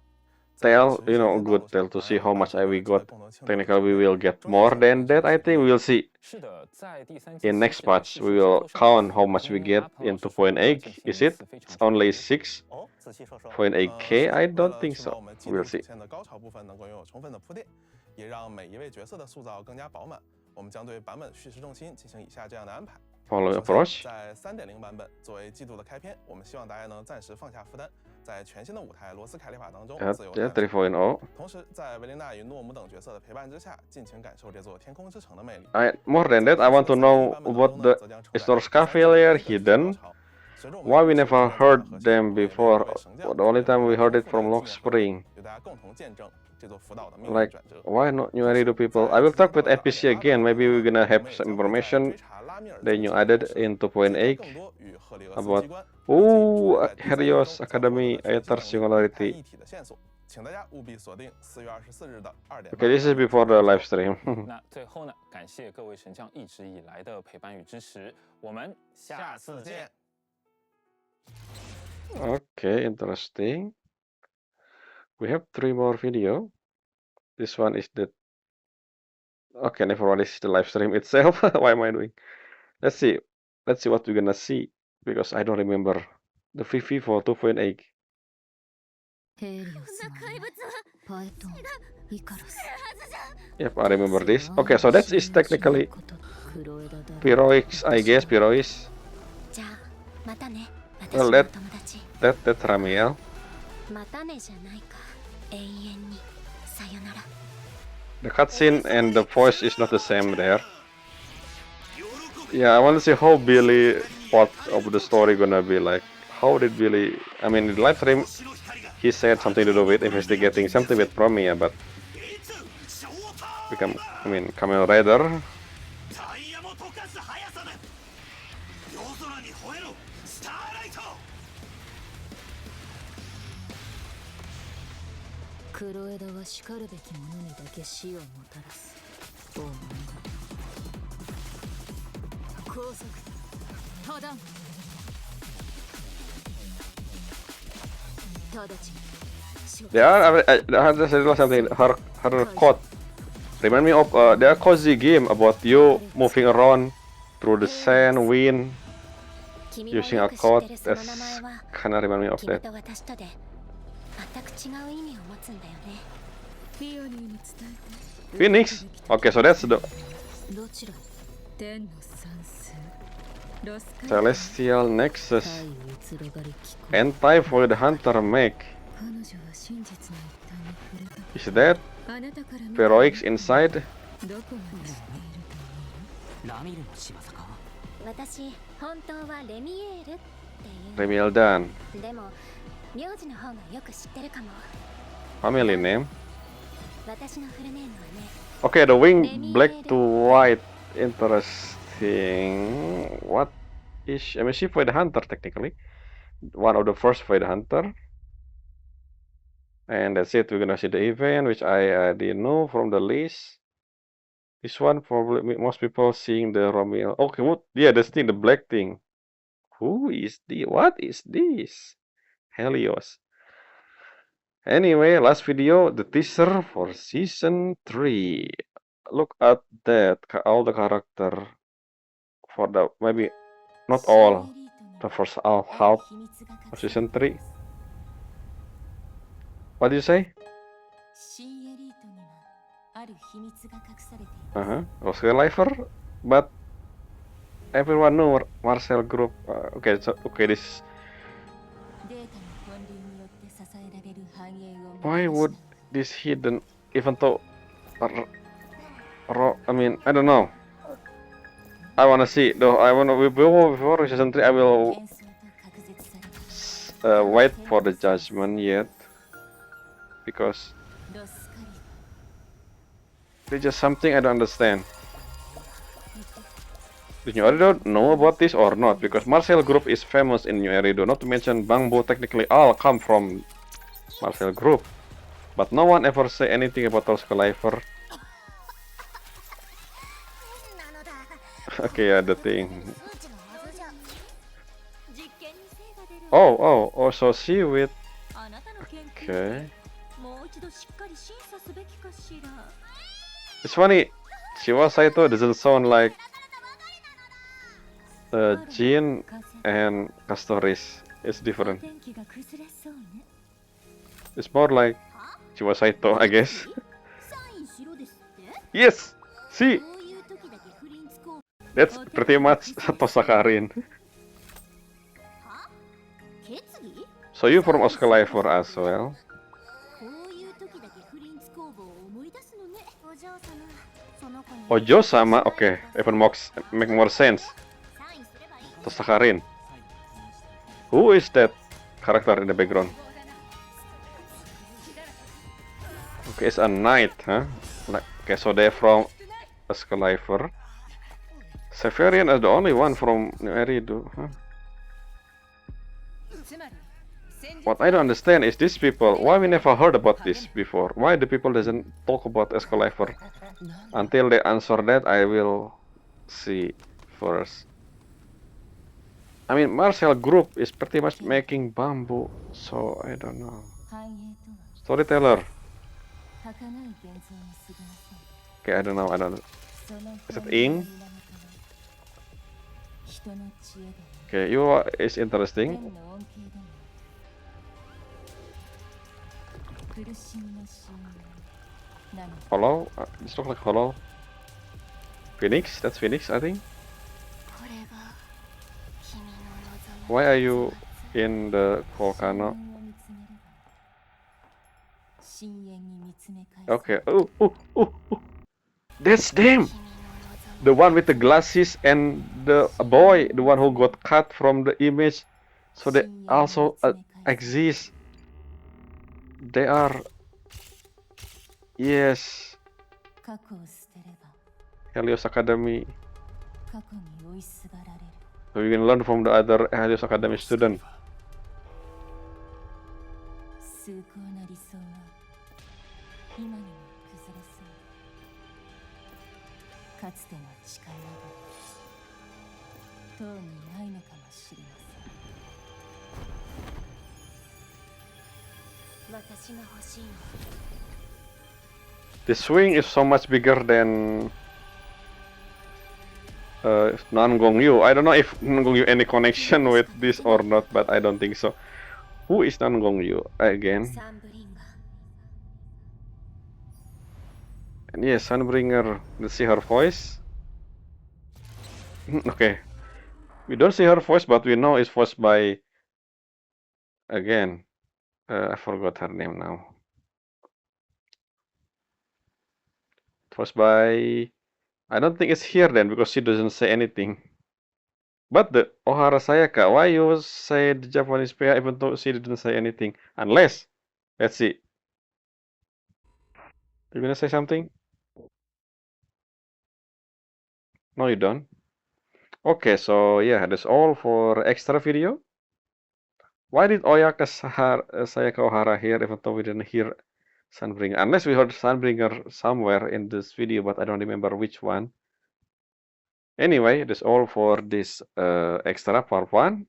Tell, good tell to see how much we got. Technically, we will get more than that, I think. We will see. 是的，在第3季 In next patch, we will count how much we get in 2.8. Is it? It's only 6.8k? I don't think so. We'll see. 的高潮部分能够拥有充分的铺垫，也让每一位角色的塑造更加饱满。我们将对版本叙事重心进行以下这样的安排。 Following 首先 approach. 在3.0版本作为季度的开篇，我们希望大家能暂时放下负担，在全新的舞台罗斯凯利法当中自由 Yeah, 探索。 3.0. 同时，在维琳娜与诺姆等角色的陪伴之下，尽情感受这座天空之城的魅力。 More than that, I want to know what the historical failure hidden. Why we never heard them before? The only time we heard it from Lock Spring. 与大家共同见证这座福岛的命运 Like, 转折。 why not new Arido people? I will talk with NPC again. Maybe we're gonna have some information they new added in 2.8 about Helios Academy Aether Singularity. 请大家务必锁定4月24日的2点。 Okay, this is before the live stream. 那最后呢，感谢各位神将一直以来的陪伴与支持，我们下次见。 Okay, interesting. We have 3 more video. This one is the... Okay, never mind, this is the live stream itself. Why am I doing? Let's see. Let's see what we're gonna see. Because I don't remember the VV for 2.8. ヘリオスのパエトンイカロス Yep, I remember this. Okay, so that is technically クロエダだ Piroix, I guess. Piroix. じゃあまたね Well, 私の that- 友達 That's Ramiel. またねじゃないか永遠にさよなら The cutscene and the voice is not the same there. Yeah, I want to see how Billy part of the story gonna be like. How did Billy? I mean, in the live stream, he said something to do with investigating something with Promia, but become, I mean, Kamen Rider. タイヤも溶かす速さだ。夜空に吠えろスターライト。クロエダはしかるべき者にだけ死をもたらす王の高速多段直ちに Yeah, I just realized something. Her quote remind me of the cozy game about you moving around through the sand, wind, 君も using よ a く知っ code. てるその That's 名前は kinda remind me of 君 that. と私とで全く違う意味を持つんだよねフィオニーに伝えて Phoenix. Okay, so that's the どちら天の算数ロスカイ Celestial Nexus 太移ろがり機構 Anti-Void Hunter mech. 彼女は真実の一端に触れた Is that あなたから見 Heroics inside? どこまで知っていると思ラミルの仕業か。私本当はレミエールっていう Remiel Dan. でも名字の方がよく知ってるかも Family name. 私のフルネームはね Okay, the wing black to white. Interesting. What is she? I mean, she Void Hunter technically. One of the first Void Hunter. And that's it. We're gonna see the event, which I didn't know from the list. This one probably most people seeing the Romeo. Okay, what? Yeah, this thing, the black thing. Who is this? What is this? Helios. Anyway, last video, the teaser for season 3. Look at that, all the character for the maybe not all, the first half of season 3. What do you say? Oscar Lifer, but everyone know Marcel Group. Okay, so okay, this. Why would this hidden, even though, I mean, I don't know. I wanna see though. I wanna before season 3. I will wait for the judgment yet because there's just something I don't understand. Do you already know about this or not? Because Marcel Group is famous in New Erido. Not to mention Bangbo technically all come from Marcel Group. But no one ever say anything about Oscar Lifer. Okay, yeah, the thing. Oh, so she with... Okay. It's funny, Shiwa Saito doesn't sound like Jin and Castoris. It's different. It's more like Shiwa Saito, I guess. Yes! See! That's pretty much Tosakarin. So you from Oscar Lifer as well? Ojo-sama, okay, even make more sense. Tosakarin. Who is that character in the background? Okay, it's a knight, huh? Like, okay, so they're from Oscar Lifer. Severian is the only one from New Eridu, huh? What I don't understand is these people, why we never heard about this before? Why the people doesn't talk about Oscar Lifer? Until they answer that, I will see first. I mean, Marcel Group is pretty much making bamboo, so I don't know. Storyteller. Okay, I don't know. Is it Ing? Okay, you is interesting. Hollow? This looks like Hollow. Phoenix? That's Phoenix, I think. Why are you in the volcano? Okay. Oh. That's them! The one with the glasses and the boy, the one who got cut from the image. So they also exist. They are... Yes. Helios Academy. So you can learn from the other Helios Academy student. The swing is so much bigger than Nangongyu. I don't know if Nangongyu any connection with this or not, but I don't think so. Who is Nangongyu again? And yes, Sunbringer. Let's see her voice. Okay. We don't see her voice, but we know it's voiced by... Again. I forgot her name now. Voiced by... I don't think it's here then, because she doesn't say anything. But the Ohara Sayaka, why you say the Japanese pair even though she didn't say anything? Unless... Let's see. You gonna say something? No, you don't. Okay, so yeah, that's all for extra video. Why did Sayaka Ohara here even though we didn't hear Sunbringer. Unless we heard Sunbringer somewhere in this video, but I don't remember which one. Anyway, that's all for this extra part 1.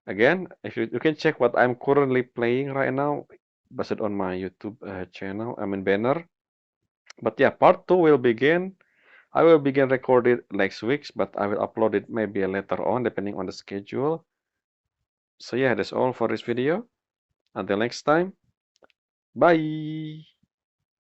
Again, if you can check what I'm currently playing right now, based on my YouTube channel, banner. But yeah, part 2 will begin. I will begin recording next week, but I will upload it maybe later on, depending on the schedule. So yeah, that's all for this video. Until next time, bye!